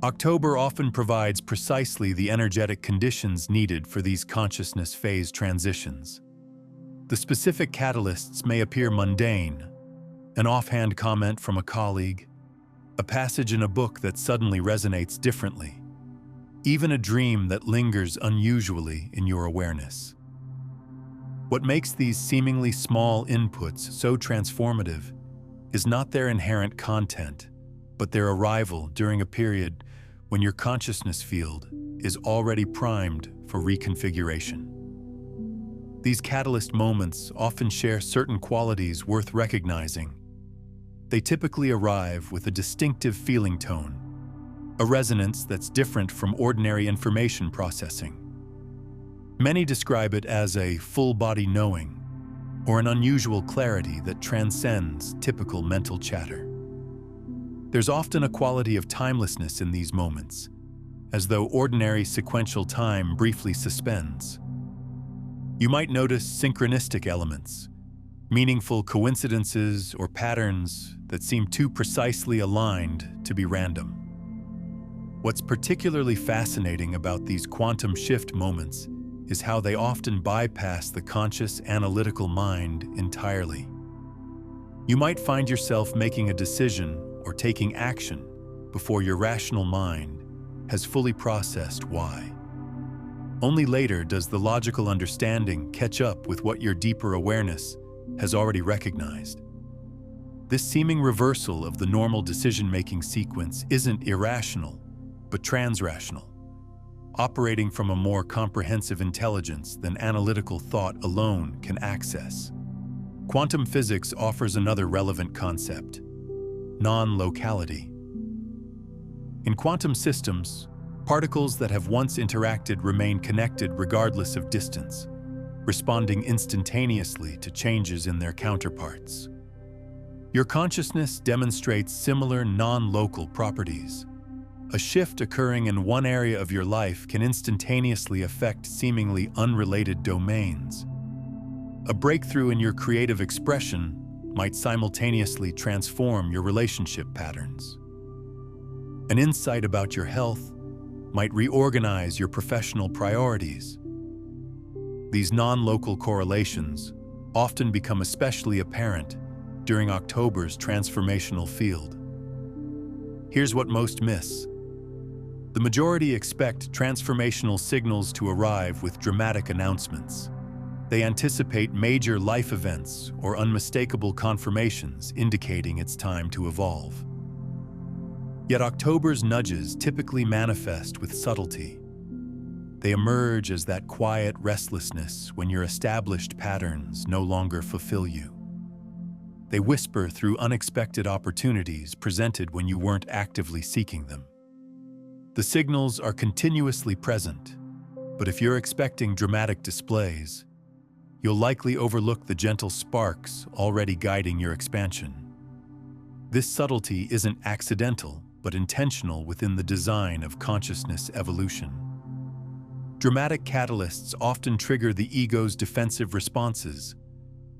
Speaker 1: October often provides precisely the energetic conditions needed for these consciousness phase transitions. The specific catalysts may appear mundane: an offhand comment from a colleague, a passage in a book that suddenly resonates differently, even a dream that lingers unusually in your awareness. What makes these seemingly small inputs so transformative is not their inherent content, but their arrival during a period when your consciousness field is already primed for reconfiguration. These catalyst moments often share certain qualities worth recognizing. They typically arrive with a distinctive feeling tone, a resonance that's different from ordinary information processing. Many describe it as a full-body knowing, or an unusual clarity that transcends typical mental chatter. There's often a quality of timelessness in these moments, as though ordinary sequential time briefly suspends. You might notice synchronistic elements, meaningful coincidences or patterns that seem too precisely aligned to be random. What's particularly fascinating about these quantum shift moments is how they often bypass the conscious analytical mind entirely. You might find yourself making a decision or taking action before your rational mind has fully processed why. Only later does the logical understanding catch up with what your deeper awareness has already recognized. This seeming reversal of the normal decision-making sequence isn't irrational, but transrational, operating from a more comprehensive intelligence than analytical thought alone can access. Quantum physics offers another relevant concept: non-locality. In quantum systems, particles that have once interacted remain connected regardless of distance, responding instantaneously to changes in their counterparts. Your consciousness demonstrates similar non-local properties. A shift occurring in one area of your life can instantaneously affect seemingly unrelated domains. A breakthrough in your creative expression might simultaneously transform your relationship patterns. An insight about your health might reorganize your professional priorities. These non-local correlations, often become especially apparent during October's transformational field. Here's what most miss. The majority expect transformational signals to arrive with dramatic announcements. They anticipate major life events or unmistakable confirmations indicating it's time to evolve. Yet October's nudges typically manifest with subtlety. They emerge as that quiet restlessness when your established patterns no longer fulfill you. They whisper through unexpected opportunities presented when you weren't actively seeking them. The signals are continuously present, but if you're expecting dramatic displays, you'll likely overlook the gentle sparks already guiding your expansion. This subtlety isn't accidental, but intentional within the design of consciousness evolution. Dramatic catalysts often trigger the ego's defensive responses,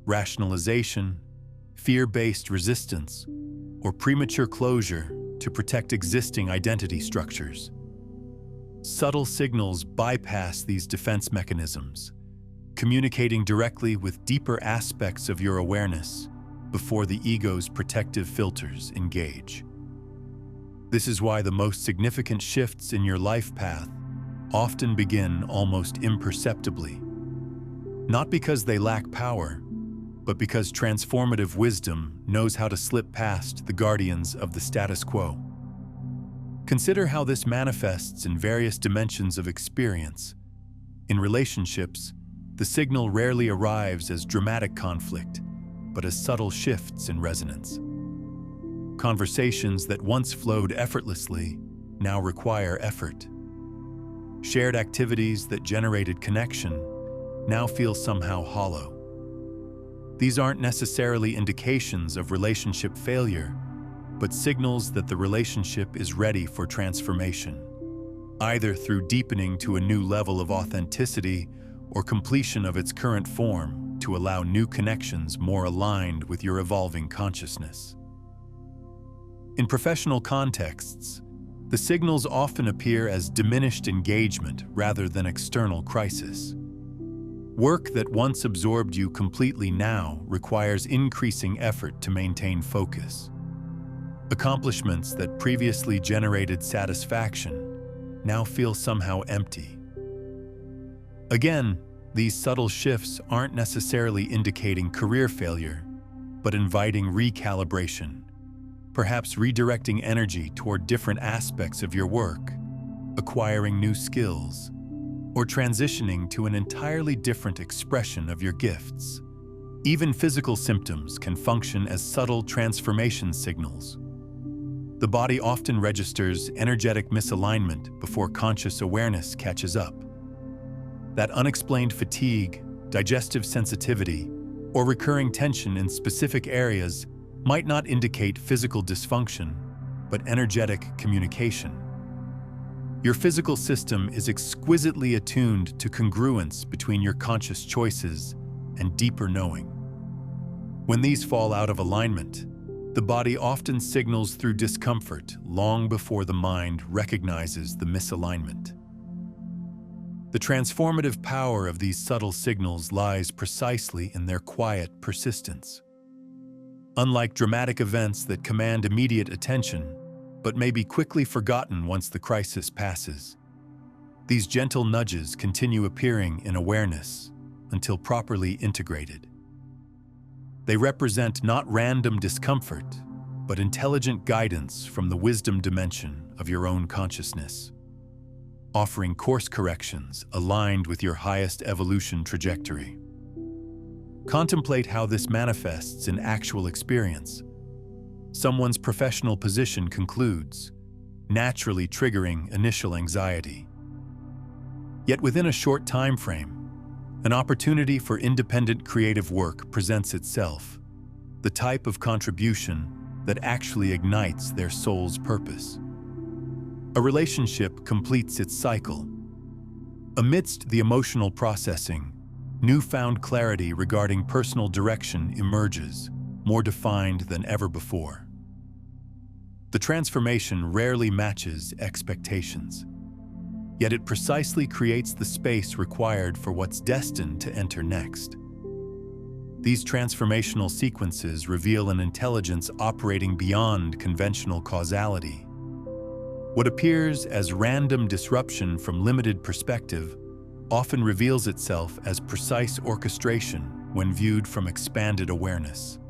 Speaker 1: rationalization, fear-based resistance, or premature closure to protect existing identity structures. Subtle signals bypass these defense mechanisms, communicating directly with deeper aspects of your awareness before the ego's protective filters engage. This is why the most significant shifts in your life path often begin almost imperceptibly, not because they lack power, but because transformative wisdom knows how to slip past the guardians of the status quo. Consider how this manifests in various dimensions of experience. In relationships, the signal rarely arrives as dramatic conflict, but as subtle shifts in resonance. Conversations that once flowed effortlessly now require effort. Shared activities that generated connection now feel somehow hollow. These aren't necessarily indications of relationship failure, but signals that the relationship is ready for transformation, either through deepening to a new level of authenticity or completion of its current form to allow new connections more aligned with your evolving consciousness. In professional contexts, the signals often appear as diminished engagement rather than external crisis. Work that once absorbed you completely now requires increasing effort to maintain focus. Accomplishments that previously generated satisfaction now feel somehow empty. Again, these subtle shifts aren't necessarily indicating career failure, but inviting recalibration, perhaps redirecting energy toward different aspects of your work, acquiring new skills, or transitioning to an entirely different expression of your gifts. Even physical symptoms can function as subtle transformation signals. The body often registers energetic misalignment before conscious awareness catches up. That unexplained fatigue, digestive sensitivity, or recurring tension in specific areas might not indicate physical dysfunction, but energetic communication. Your physical system is exquisitely attuned to congruence between your conscious choices and deeper knowing. When these fall out of alignment, the body often signals through discomfort long before the mind recognizes the misalignment. The transformative power of these subtle signals lies precisely in their quiet persistence. Unlike dramatic events that command immediate attention, but may be quickly forgotten once the crisis passes, these gentle nudges continue appearing in awareness until properly integrated. They represent not random discomfort, but intelligent guidance from the wisdom dimension of your own consciousness, offering course corrections aligned with your highest evolution trajectory. Contemplate how this manifests in actual experience. Someone's professional position concludes, naturally triggering initial anxiety. Yet within a short time frame, an opportunity for independent creative work presents itself, the type of contribution that actually ignites their soul's purpose. A relationship completes its cycle. Amidst the emotional processing, newfound clarity regarding personal direction emerges, more defined than ever before. The transformation rarely matches expectations, yet it precisely creates the space required for what's destined to enter next. These transformational sequences reveal an intelligence operating beyond conventional causality. What appears as random disruption from limited perspective often reveals itself as precise orchestration when viewed from expanded awareness.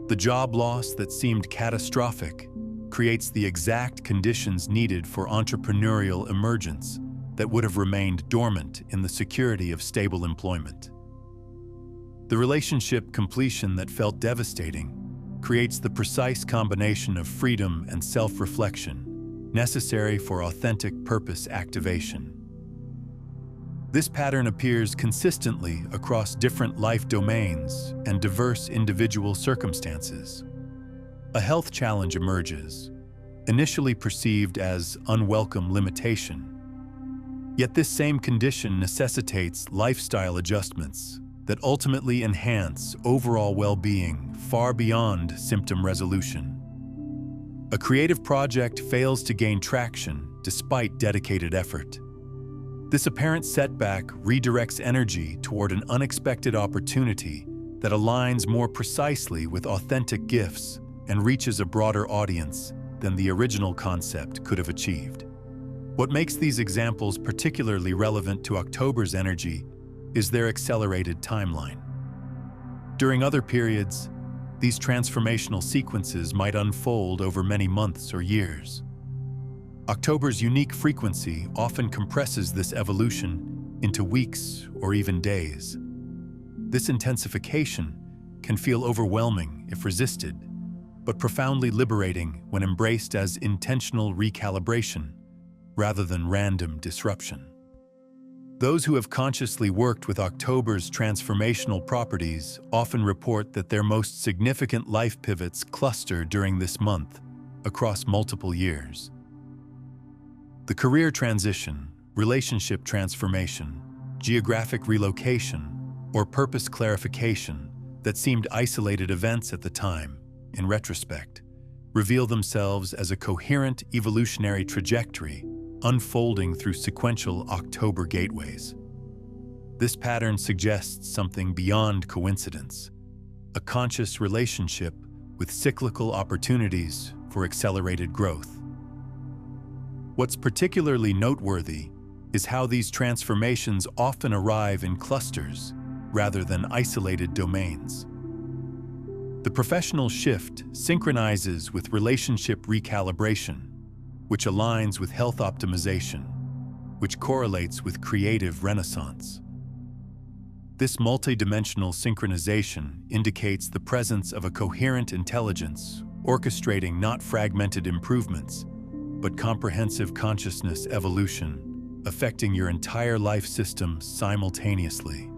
Speaker 1: The job loss that seemed catastrophic creates the exact conditions needed for entrepreneurial emergence that would have remained dormant in the security of stable employment. The relationship completion that felt devastating creates the precise combination of freedom and self-reflection necessary for authentic purpose activation. This pattern appears consistently across different life domains and diverse individual circumstances. A health challenge emerges, initially perceived as unwelcome limitation. Yet this same condition necessitates lifestyle adjustments that ultimately enhance overall well-being far beyond symptom resolution. A creative project fails to gain traction despite dedicated effort. This apparent setback redirects energy toward an unexpected opportunity that aligns more precisely with authentic gifts and reaches a broader audience than the original concept could have achieved. What makes these examples particularly relevant to October's energy is their accelerated timeline. During other periods, these transformational sequences might unfold over many months or years. October's unique frequency often compresses this evolution into weeks or even days. This intensification can feel overwhelming if resisted, but profoundly liberating when embraced as intentional recalibration rather than random disruption. Those who have consciously worked with October's transformational properties often report that their most significant life pivots cluster during this month across multiple years. The career transition, relationship transformation, geographic relocation, or purpose clarification that seemed isolated events at the time, in retrospect, reveal themselves as a coherent evolutionary trajectory unfolding through sequential October gateways. This pattern suggests something beyond coincidence, a conscious relationship with cyclical opportunities for accelerated growth. What's particularly noteworthy is how these transformations often arrive in clusters rather than isolated domains. The professional shift synchronizes with relationship recalibration, which aligns with health optimization, which correlates with creative renaissance. This multidimensional synchronization indicates the presence of a coherent intelligence, orchestrating not fragmented improvements, but comprehensive consciousness evolution, affecting your entire life system simultaneously.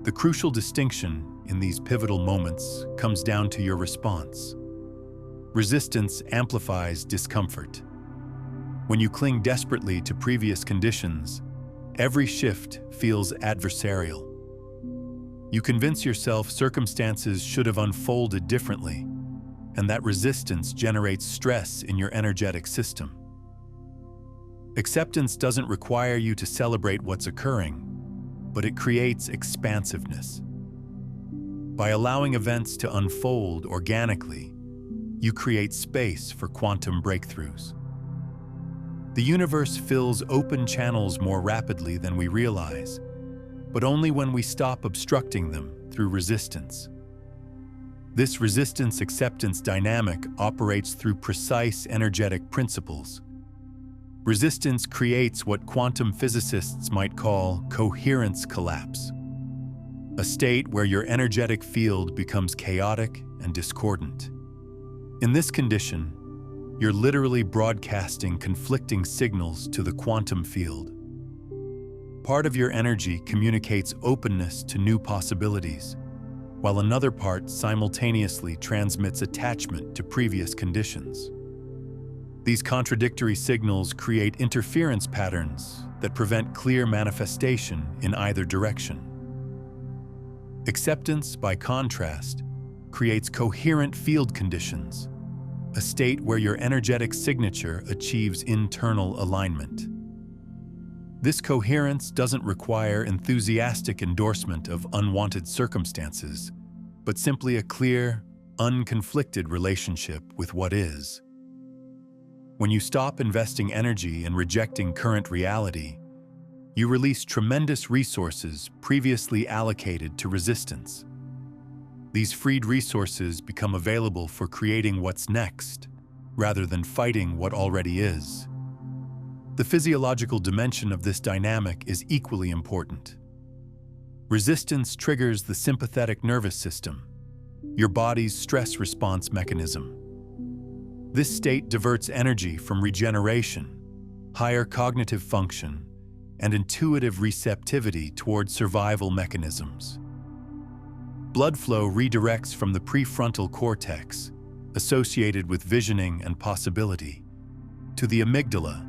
Speaker 1: The crucial distinction in these pivotal moments comes down to your response. Resistance amplifies discomfort. When you cling desperately to previous conditions, every shift feels adversarial. You convince yourself circumstances should have unfolded differently, and that resistance generates stress in your energetic system. Acceptance doesn't require you to celebrate what's occurring, but it creates expansiveness. By allowing events to unfold organically, you create space for quantum breakthroughs. The universe fills open channels more rapidly than we realize, but only when we stop obstructing them through resistance. This resistance-acceptance dynamic operates through precise energetic principles. Resistance creates what quantum physicists might call coherence collapse, a state where your energetic field becomes chaotic and discordant. In this condition, you're literally broadcasting conflicting signals to the quantum field. Part of your energy communicates openness to new possibilities, while another part simultaneously transmits attachment to previous conditions. These contradictory signals create interference patterns that prevent clear manifestation in either direction. Acceptance, by contrast, creates coherent field conditions, a state where your energetic signature achieves internal alignment. This coherence doesn't require enthusiastic endorsement of unwanted circumstances, but simply a clear, unconflicted relationship with what is. When you stop investing energy in rejecting current reality, you release tremendous resources previously allocated to resistance. These freed resources become available for creating what's next, rather than fighting what already is. The physiological dimension of this dynamic is equally important. Resistance triggers the sympathetic nervous system, your body's stress response mechanism. This state diverts energy from regeneration, higher cognitive function, and intuitive receptivity toward survival mechanisms. Blood flow redirects from the prefrontal cortex, associated with visioning and possibility, to the amygdala,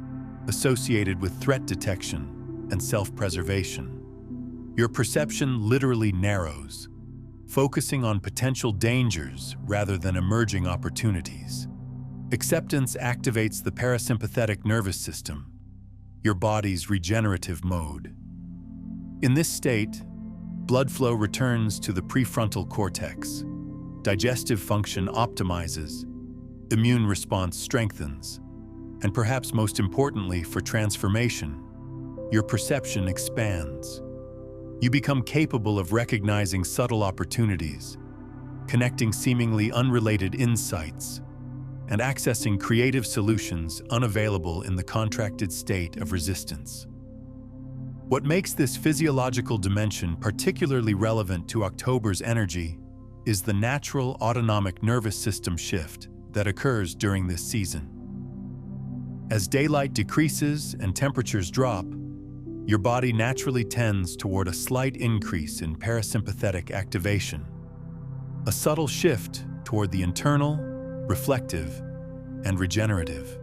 Speaker 1: associated with threat detection and self-preservation. Your perception literally narrows, focusing on potential dangers rather than emerging opportunities. Acceptance activates the parasympathetic nervous system, your body's regenerative mode. In this state, blood flow returns to the prefrontal cortex, digestive function optimizes, immune response strengthens, and perhaps most importantly for transformation, your perception expands. You become capable of recognizing subtle opportunities, connecting seemingly unrelated insights, and accessing creative solutions unavailable in the contracted state of resistance. What makes this physiological dimension particularly relevant to October's energy is the natural autonomic nervous system shift that occurs during this season. As daylight decreases and temperatures drop, your body naturally tends toward a slight increase in parasympathetic activation, a subtle shift toward the internal, reflective, and regenerative.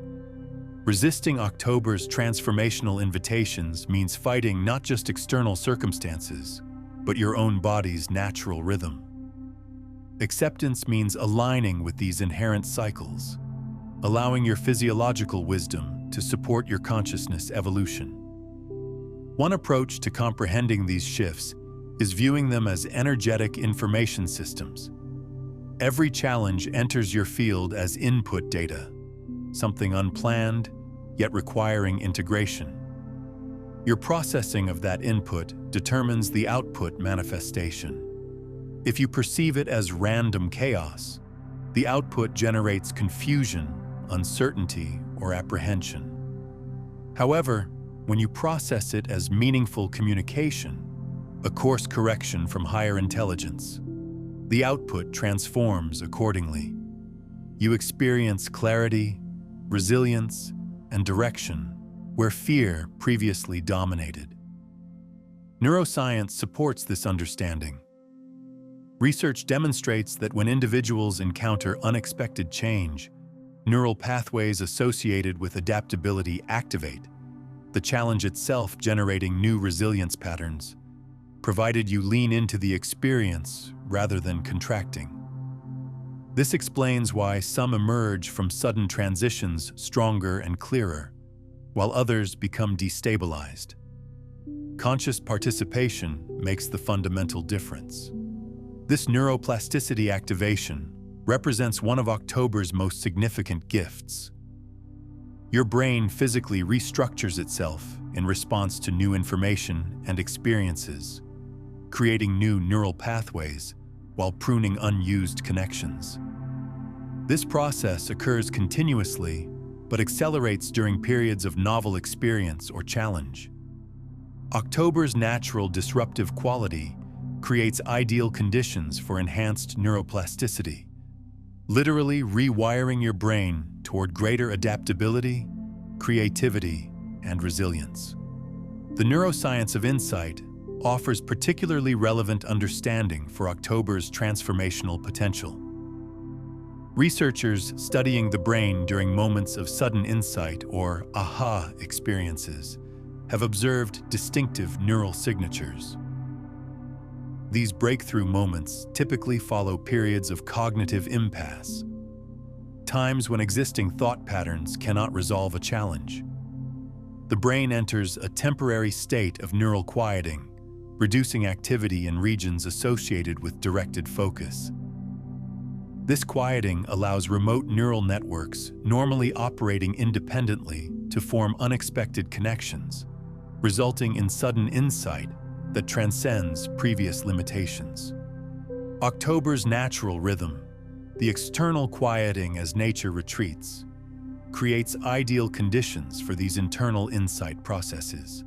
Speaker 1: Resisting October's transformational invitations means fighting not just external circumstances, but your own body's natural rhythm. Acceptance means aligning with these inherent cycles, allowing your physiological wisdom to support your consciousness evolution. One approach to comprehending these shifts is viewing them as energetic information systems. Every challenge enters your field as input data, something unplanned, yet requiring integration. Your processing of that input determines the output manifestation. If you perceive it as random chaos, the output generates confusion, uncertainty, or apprehension. However, when you process it as meaningful communication, a course correction from higher intelligence, the output transforms accordingly. You experience clarity, resilience, and direction where fear previously dominated. Neuroscience supports this understanding. Research demonstrates that when individuals encounter unexpected change, neural pathways associated with adaptability activate, the challenge itself generating new resilience patterns, provided you lean into the experience rather than contracting. This explains why some emerge from sudden transitions stronger and clearer, while others become destabilized. Conscious participation makes the fundamental difference. This neuroplasticity activation represents one of October's most significant gifts. Your brain physically restructures itself in response to new information and experiences, creating new neural pathways while pruning unused connections. This process occurs continuously, but accelerates during periods of novel experience or challenge. October's natural disruptive quality creates ideal conditions for enhanced neuroplasticity, literally rewiring your brain toward greater adaptability, creativity, and resilience. The neuroscience of insight offers particularly relevant understanding for October's transformational potential. Researchers studying the brain during moments of sudden insight or aha experiences have observed distinctive neural signatures. These breakthrough moments typically follow periods of cognitive impasse, times when existing thought patterns cannot resolve a challenge. the brain enters a temporary state of neural quieting, reducing activity in regions associated with directed focus. This quieting allows remote neural networks, normally operating independently, to form unexpected connections, resulting in sudden insight that transcends previous limitations. October's natural rhythm, the external quieting as nature retreats, creates ideal conditions for these internal insight processes.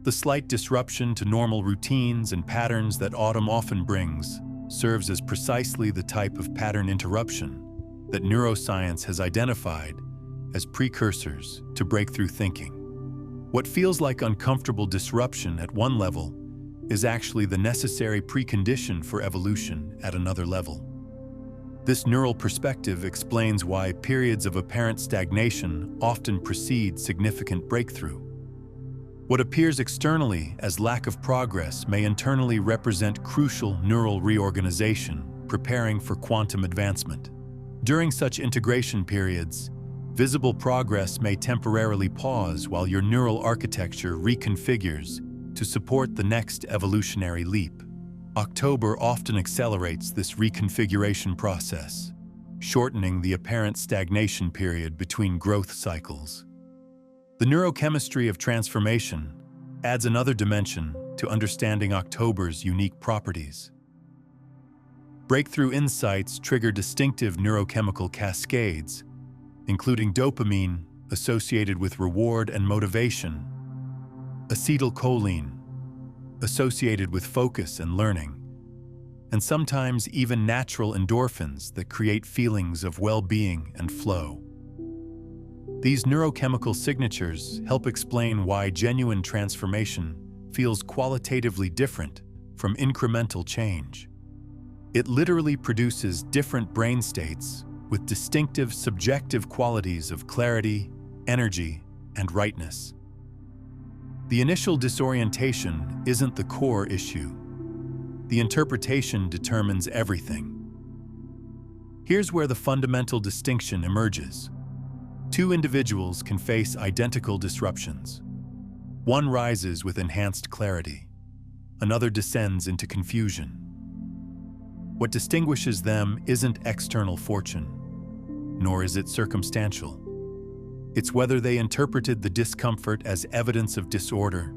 Speaker 1: The slight disruption to normal routines and patterns that autumn often brings serves as precisely the type of pattern interruption that neuroscience has identified as precursors to breakthrough thinking. What feels like uncomfortable disruption at one level is actually the necessary precondition for evolution at another level. This neural perspective explains why periods of apparent stagnation often precede significant breakthrough. What appears externally as lack of progress may internally represent crucial neural reorganization, preparing for quantum advancement. During such integration periods, visible progress may temporarily pause while your neural architecture reconfigures to support the next evolutionary leap. October often accelerates this reconfiguration process, shortening the apparent stagnation period between growth cycles. The neurochemistry of transformation adds another dimension to understanding October's unique properties. Breakthrough insights trigger distinctive neurochemical cascades, including dopamine, associated with reward and motivation, acetylcholine, associated with focus and learning, and sometimes even natural endorphins that create feelings of well-being and flow. These neurochemical signatures help explain why genuine transformation feels qualitatively different from incremental change. It literally produces different brain states with distinctive subjective qualities of clarity, energy, and rightness. The initial disorientation isn't the core issue. The interpretation determines everything. Here's where the fundamental distinction emerges. Two individuals can face identical disruptions. One rises with enhanced clarity. Another descends into confusion. What distinguishes them isn't external fortune, nor is it circumstantial. It's whether they interpreted the discomfort as evidence of disorder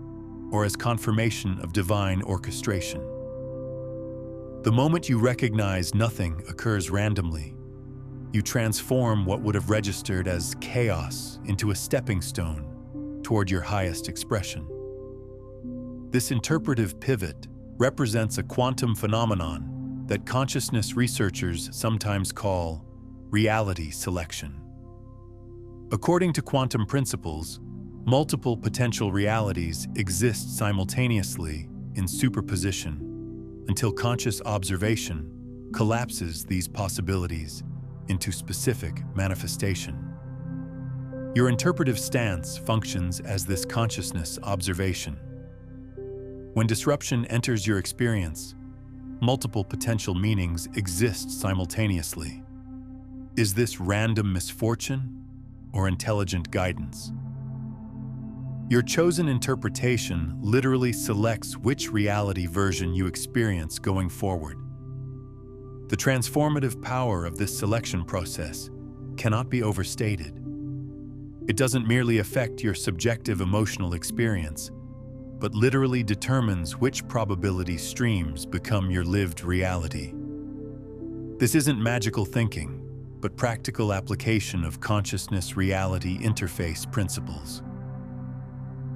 Speaker 1: or as confirmation of divine orchestration. The moment you recognize nothing occurs randomly, you transform what would have registered as chaos into a stepping stone toward your highest expression. This interpretive pivot represents a quantum phenomenon that consciousness researchers sometimes call reality selection. According to quantum principles, multiple potential realities exist simultaneously in superposition until conscious observation collapses these possibilities into specific manifestation. Your interpretive stance functions as this consciousness observation. When disruption enters your experience, multiple potential meanings exist simultaneously. Is this random misfortune or intelligent guidance? Your chosen interpretation literally selects which reality version you experience going forward. The transformative power of this selection process cannot be overstated. It doesn't merely affect your subjective emotional experience, but literally determines which probability streams become your lived reality. This isn't magical thinking, but practical application of consciousness-reality interface principles.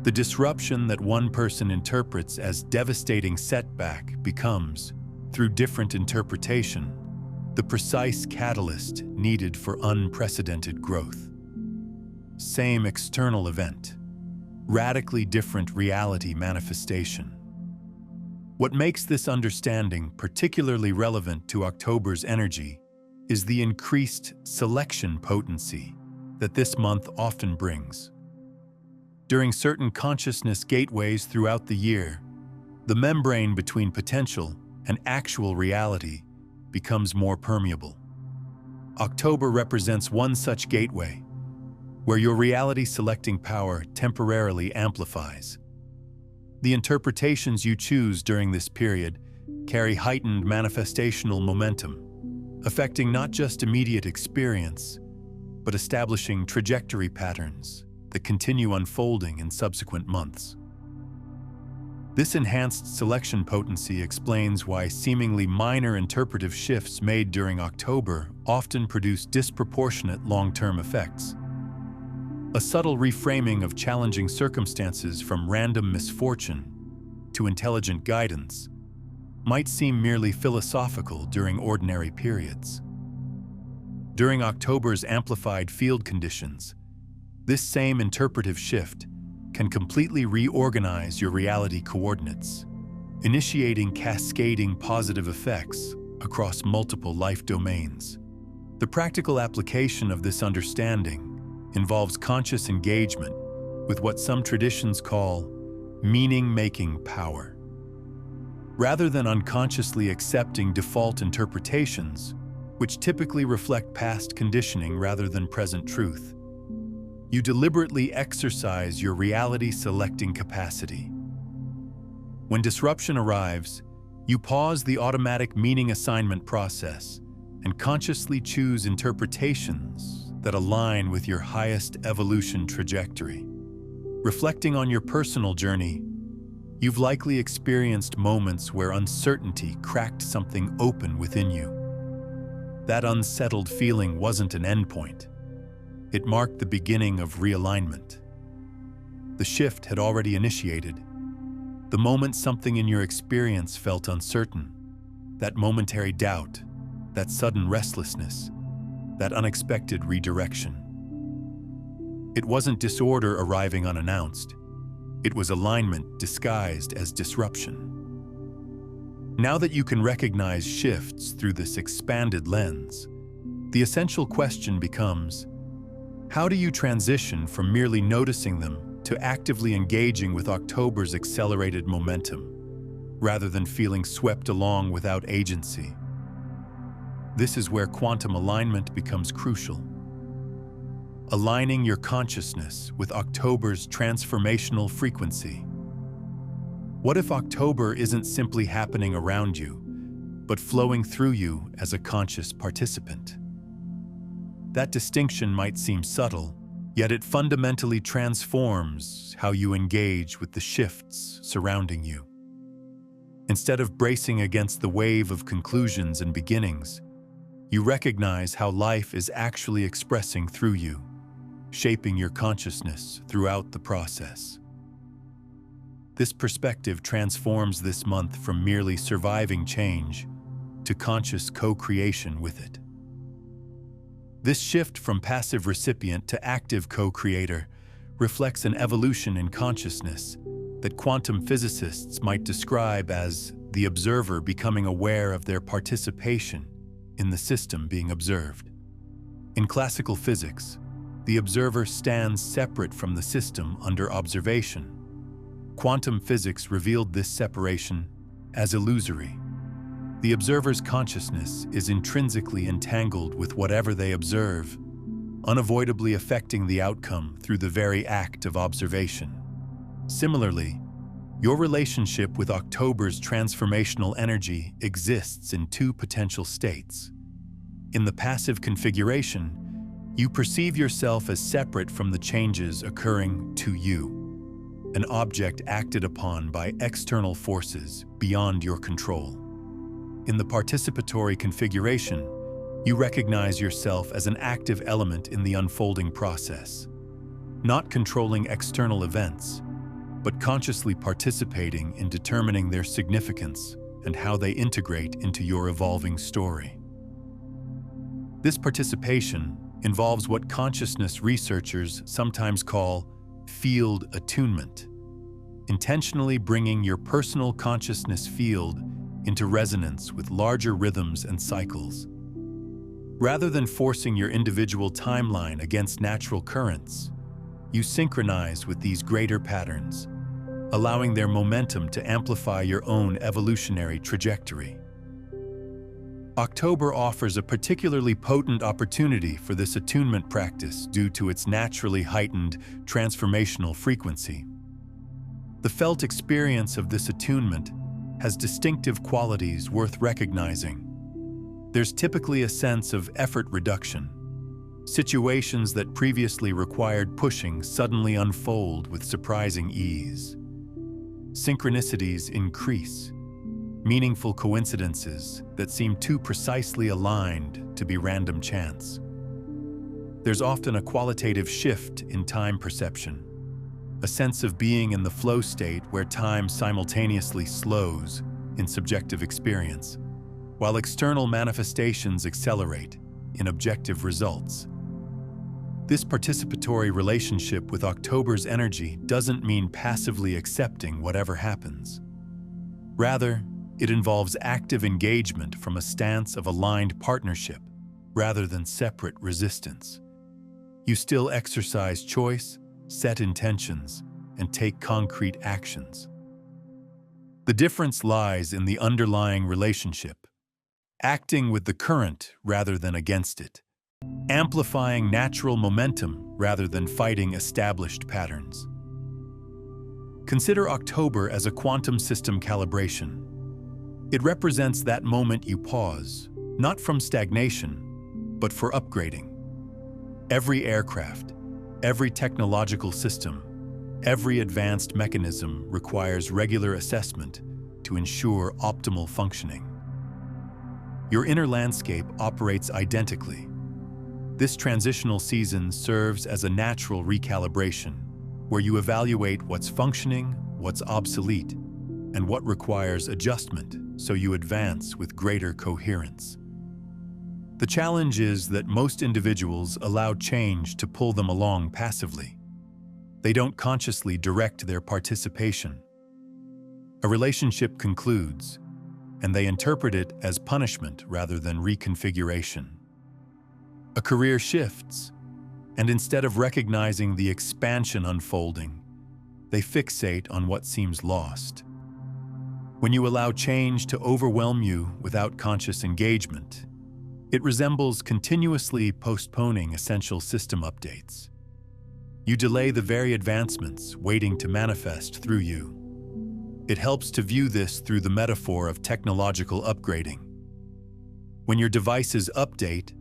Speaker 1: The disruption that one person interprets as devastating setback becomes, through different interpretation, the precise catalyst needed for unprecedented growth. Same external event, radically different reality manifestation. What makes this understanding particularly relevant to October's energy is the increased selection potency that this month often brings. During certain consciousness gateways throughout the year, the membrane between potential and actual reality becomes more permeable. October represents one such gateway, where your reality-selecting power temporarily amplifies. The interpretations you choose during this period carry heightened manifestational momentum, affecting not just immediate experience, but establishing trajectory patterns that continue unfolding in subsequent months. This enhanced selection potency explains why seemingly minor interpretive shifts made during October often produce disproportionate long-term effects. A subtle reframing of challenging circumstances from random misfortune to intelligent guidance might seem merely philosophical during ordinary periods. During October's amplified field conditions, this same interpretive shift can completely reorganize your reality coordinates, initiating cascading positive effects across multiple life domains. The practical application of this understanding involves conscious engagement with what some traditions call meaning-making power. Rather than unconsciously accepting default interpretations, which typically reflect past conditioning rather than present truth, you deliberately exercise your reality-selecting capacity. When disruption arrives, you pause the automatic meaning assignment process and consciously choose interpretations that align with your highest evolution trajectory. Reflecting on your personal journey, you've likely experienced moments where uncertainty cracked something open within you. That unsettled feeling wasn't an endpoint. It marked the beginning of realignment. The shift had already initiated. The moment something in your experience felt uncertain, that momentary doubt, that sudden restlessness, that unexpected redirection. It wasn't disorder arriving unannounced. It was alignment disguised as disruption. Now that you can recognize shifts through this expanded lens, the essential question becomes, how do you transition from merely noticing them to actively engaging with October's accelerated momentum, rather than feeling swept along without agency? This is where quantum alignment becomes crucial. Aligning your consciousness with October's transformational frequency. What if October isn't simply happening around you, but flowing through you as a conscious participant? That distinction might seem subtle, yet it fundamentally transforms how you engage with the shifts surrounding you. Instead of bracing against the wave of conclusions and beginnings, you recognize how life is actually expressing through you, shaping your consciousness throughout the process. This perspective transforms this month from merely surviving change to conscious co-creation with it. This shift from passive recipient to active co-creator reflects an evolution in consciousness that quantum physicists might describe as the observer becoming aware of their participation in the system being observed. In classical physics, the observer stands separate from the system under observation. Quantum physics revealed this separation as illusory. The observer's consciousness is intrinsically entangled with whatever they observe, unavoidably affecting the outcome through the very act of observation. Similarly, your relationship with October's transformational energy exists in two potential states. In the passive configuration, you perceive yourself as separate from the changes occurring to you, an object acted upon by external forces beyond your control. In the participatory configuration, you recognize yourself as an active element in the unfolding process, not controlling external events, but consciously participating in determining their significance and how they integrate into your evolving story. This participation involves what consciousness researchers sometimes call field attunement, intentionally bringing your personal consciousness field into resonance with larger rhythms and cycles. Rather than forcing your individual timeline against natural currents, you synchronize with these greater patterns, allowing their momentum to amplify your own evolutionary trajectory. October offers a particularly potent opportunity for this attunement practice due to its naturally heightened transformational frequency. The felt experience of this attunement has distinctive qualities worth recognizing. There's typically a sense of effort reduction. Situations that previously required pushing suddenly unfold with surprising ease. Synchronicities increase. Meaningful coincidences that seem too precisely aligned to be random chance. There's often a qualitative shift in time perception, a sense of being in the flow state where time simultaneously slows in subjective experience, while external manifestations accelerate in objective results. This participatory relationship with October's energy doesn't mean passively accepting whatever happens. Rather, it involves active engagement from a stance of aligned partnership rather than separate resistance. You still exercise choice, set intentions, and take concrete actions. The difference lies in the underlying relationship, acting with the current rather than against it, amplifying natural momentum rather than fighting established patterns. Consider October as a quantum system calibration. It represents that moment you pause, not from stagnation, but for upgrading. Every aircraft, every technological system, every advanced mechanism requires regular assessment to ensure optimal functioning. Your inner landscape operates identically. This transitional season serves as a natural recalibration, where you evaluate what's functioning, what's obsolete, and what requires adjustment so you advance with greater coherence. The challenge is that most individuals allow change to pull them along passively. They don't consciously direct their participation. A relationship concludes, and they interpret it as punishment rather than reconfiguration. A career shifts, and instead of recognizing the expansion unfolding, they fixate on what seems lost. When you allow change to overwhelm you without conscious engagement, it resembles continuously postponing essential system updates. You delay the very advancements waiting to manifest through you. It helps to view this through the metaphor of technological upgrading. When your devices update,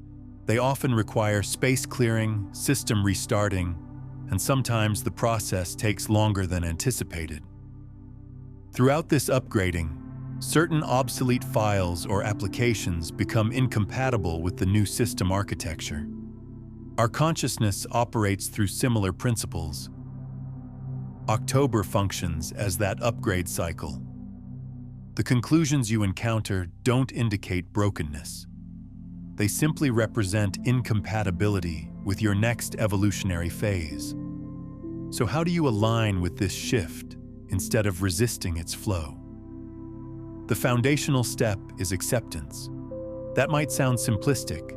Speaker 1: they often require space clearing, system restarting, and sometimes the process takes longer than anticipated. Throughout this upgrading, certain obsolete files or applications become incompatible with the new system architecture. Our consciousness operates through similar principles. October functions as that upgrade cycle. The conclusions you encounter don't indicate brokenness. They simply represent incompatibility with your next evolutionary phase. So how do you align with this shift instead of resisting its flow? The foundational step is acceptance. That might sound simplistic,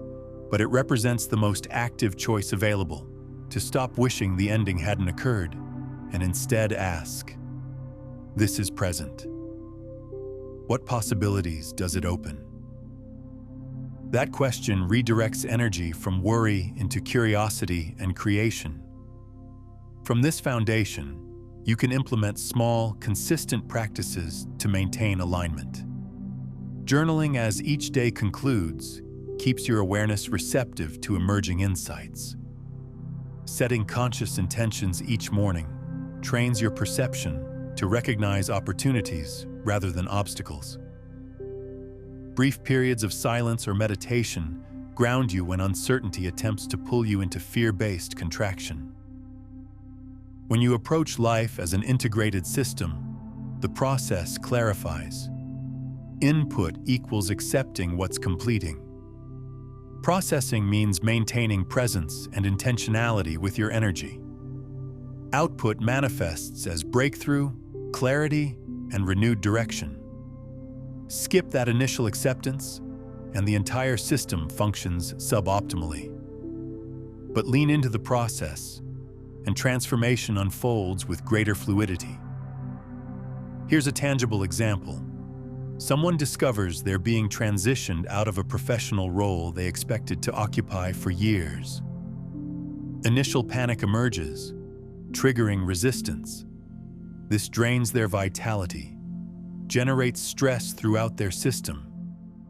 Speaker 1: but it represents the most active choice available: to stop wishing the ending hadn't occurred and instead ask, "This is present. What possibilities does it open?" That question redirects energy from worry into curiosity and creation. From this foundation, you can implement small, consistent practices to maintain alignment. Journaling as each day concludes keeps your awareness receptive to emerging insights. Setting conscious intentions each morning trains your perception to recognize opportunities rather than obstacles. Brief periods of silence or meditation ground you when uncertainty attempts to pull you into fear-based contraction. When you approach life as an integrated system, the process clarifies. Input equals accepting what's completing. Processing means maintaining presence and intentionality with your energy. Output manifests as breakthrough, clarity, and renewed direction. Skip that initial acceptance, and the entire system functions suboptimally. But lean into the process, and transformation unfolds with greater fluidity. Here's a tangible example. Someone discovers they're being transitioned out of a professional role they expected to occupy for years. Initial panic emerges, triggering resistance. This drains their vitality, generates stress throughout their system,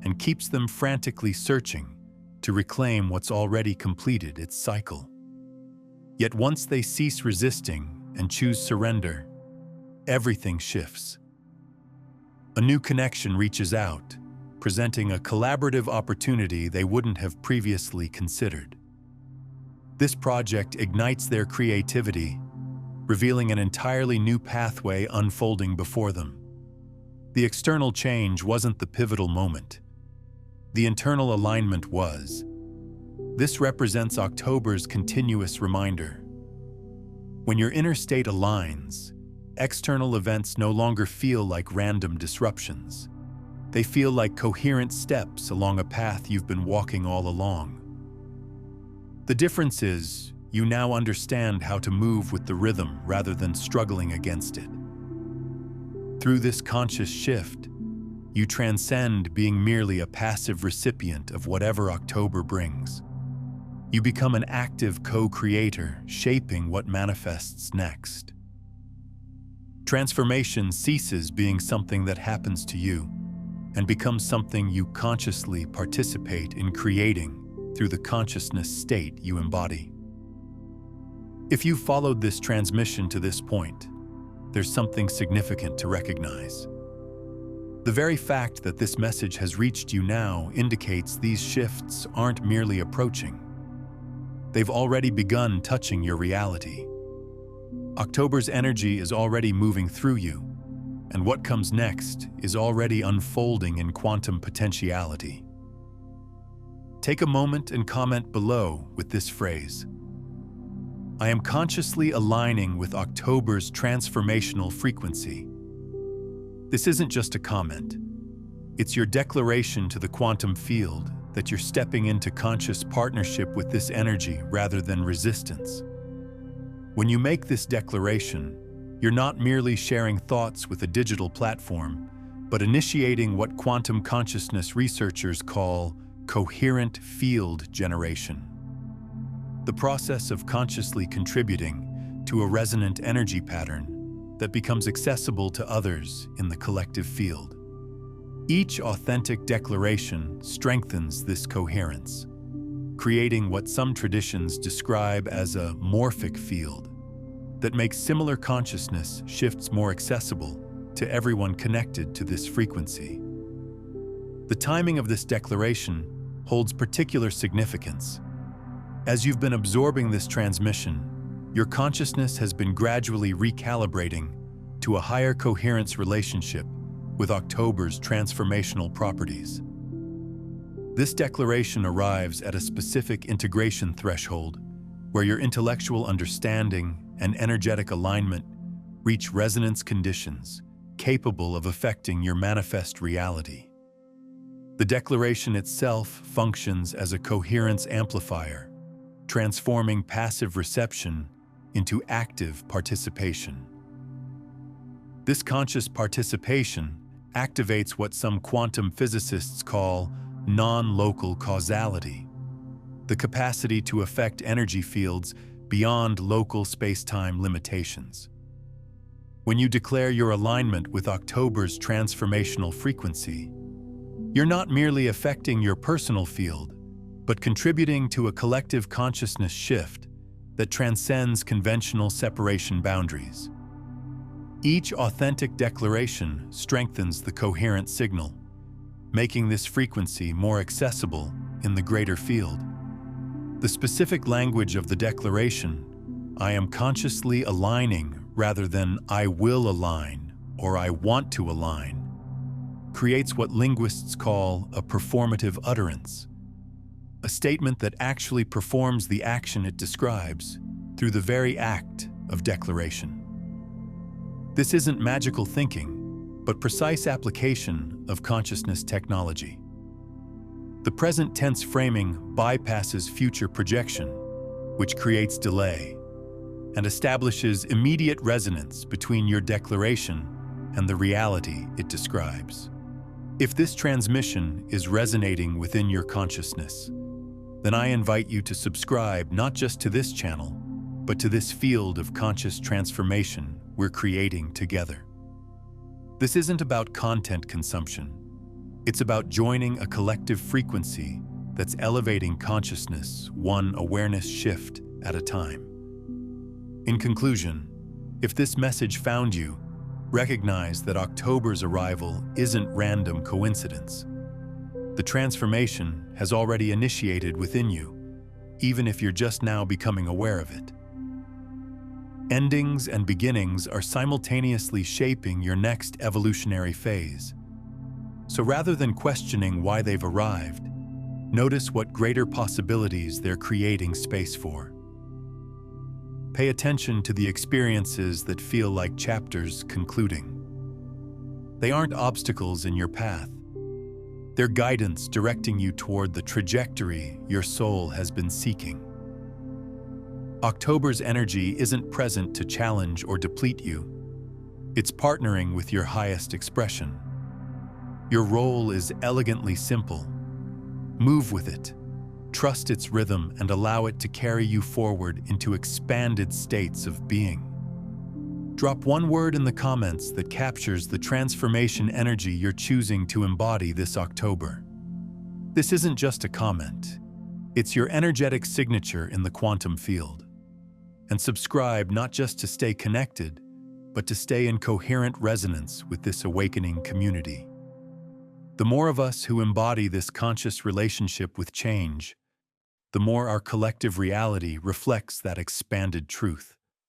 Speaker 1: and keeps them frantically searching to reclaim what's already completed its cycle. Yet once they cease resisting and choose surrender, everything shifts. A new connection reaches out, presenting a collaborative opportunity they wouldn't have previously considered. This project ignites their creativity, revealing an entirely new pathway unfolding before them. The external change wasn't the pivotal moment. The internal alignment was. This represents October's continuous reminder. When your inner state aligns, external events no longer feel like random disruptions. They feel like coherent steps along a path you've been walking all along. The difference is, you now understand how to move with the rhythm rather than struggling against it. Through this conscious shift, you transcend being merely a passive recipient of whatever October brings. You become an active co-creator, shaping what manifests next. Transformation ceases being something that happens to you and becomes something you consciously participate in creating through the consciousness state you embody. If you've followed this transmission to this point, there's something significant to recognize. The very fact that this message has reached you now indicates these shifts aren't merely approaching. They've already begun touching your reality. October's energy is already moving through you, and what comes next is already unfolding in quantum potentiality. Take a moment and comment below with this phrase: I am consciously aligning with October's transformational frequency. This isn't just a comment. It's your declaration to the quantum field that you're stepping into conscious partnership with this energy rather than resistance. When you make this declaration, you're not merely sharing thoughts with a digital platform, but initiating what quantum consciousness researchers call coherent field generation. The process of consciously contributing to a resonant energy pattern that becomes accessible to others in the collective field. Each authentic declaration strengthens this coherence, creating what some traditions describe as a morphic field that makes similar consciousness shifts more accessible to everyone connected to this frequency. The timing of this declaration holds particular significance. As you've been absorbing this transmission, your consciousness has been gradually recalibrating to a higher coherence relationship with October's transformational properties. This declaration arrives at a specific integration threshold where your intellectual understanding and energetic alignment reach resonance conditions capable of affecting your manifest reality. The declaration itself functions as a coherence amplifier, transforming passive reception into active participation. This conscious participation activates what some quantum physicists call non-local causality, the capacity to affect energy fields beyond local space-time limitations. When you declare your alignment with October's transformational frequency, you're not merely affecting your personal field, but contributing to a collective consciousness shift that transcends conventional separation boundaries. Each authentic declaration strengthens the coherent signal, making this frequency more accessible in the greater field. The specific language of the declaration, I am consciously aligning rather than I will align or I want to align, creates what linguists call a performative utterance, a statement that actually performs the action it describes through the very act of declaration. This isn't magical thinking, but precise application of consciousness technology. The present tense framing bypasses future projection, which creates delay, and establishes immediate resonance between your declaration and the reality it describes. If this transmission is resonating within your consciousness, then I invite you to subscribe not just to this channel, but to this field of conscious transformation we're creating together. This isn't about content consumption. It's about joining a collective frequency that's elevating consciousness one awareness shift at a time. In conclusion, if this message found you, recognize that October's arrival isn't random coincidence. The transformation has already initiated within you, even if you're just now becoming aware of it. Endings and beginnings are simultaneously shaping your next evolutionary phase. So rather than questioning why they've arrived, notice what greater possibilities they're creating space for. Pay attention to the experiences that feel like chapters concluding. They aren't obstacles in your path. They're guidance directing you toward the trajectory your soul has been seeking. October's energy isn't present to challenge or deplete you. It's partnering with your highest expression. Your role is elegantly simple. Move with it. Trust its rhythm and allow it to carry you forward into expanded states of being. Drop one word in the comments that captures the transformation energy you're choosing to embody this October. This isn't just a comment. It's your energetic signature in the quantum field. And subscribe not just to stay connected, but to stay in coherent resonance with this awakening community. The more of us who embody this conscious relationship with change, the more our collective reality reflects that expanded truth.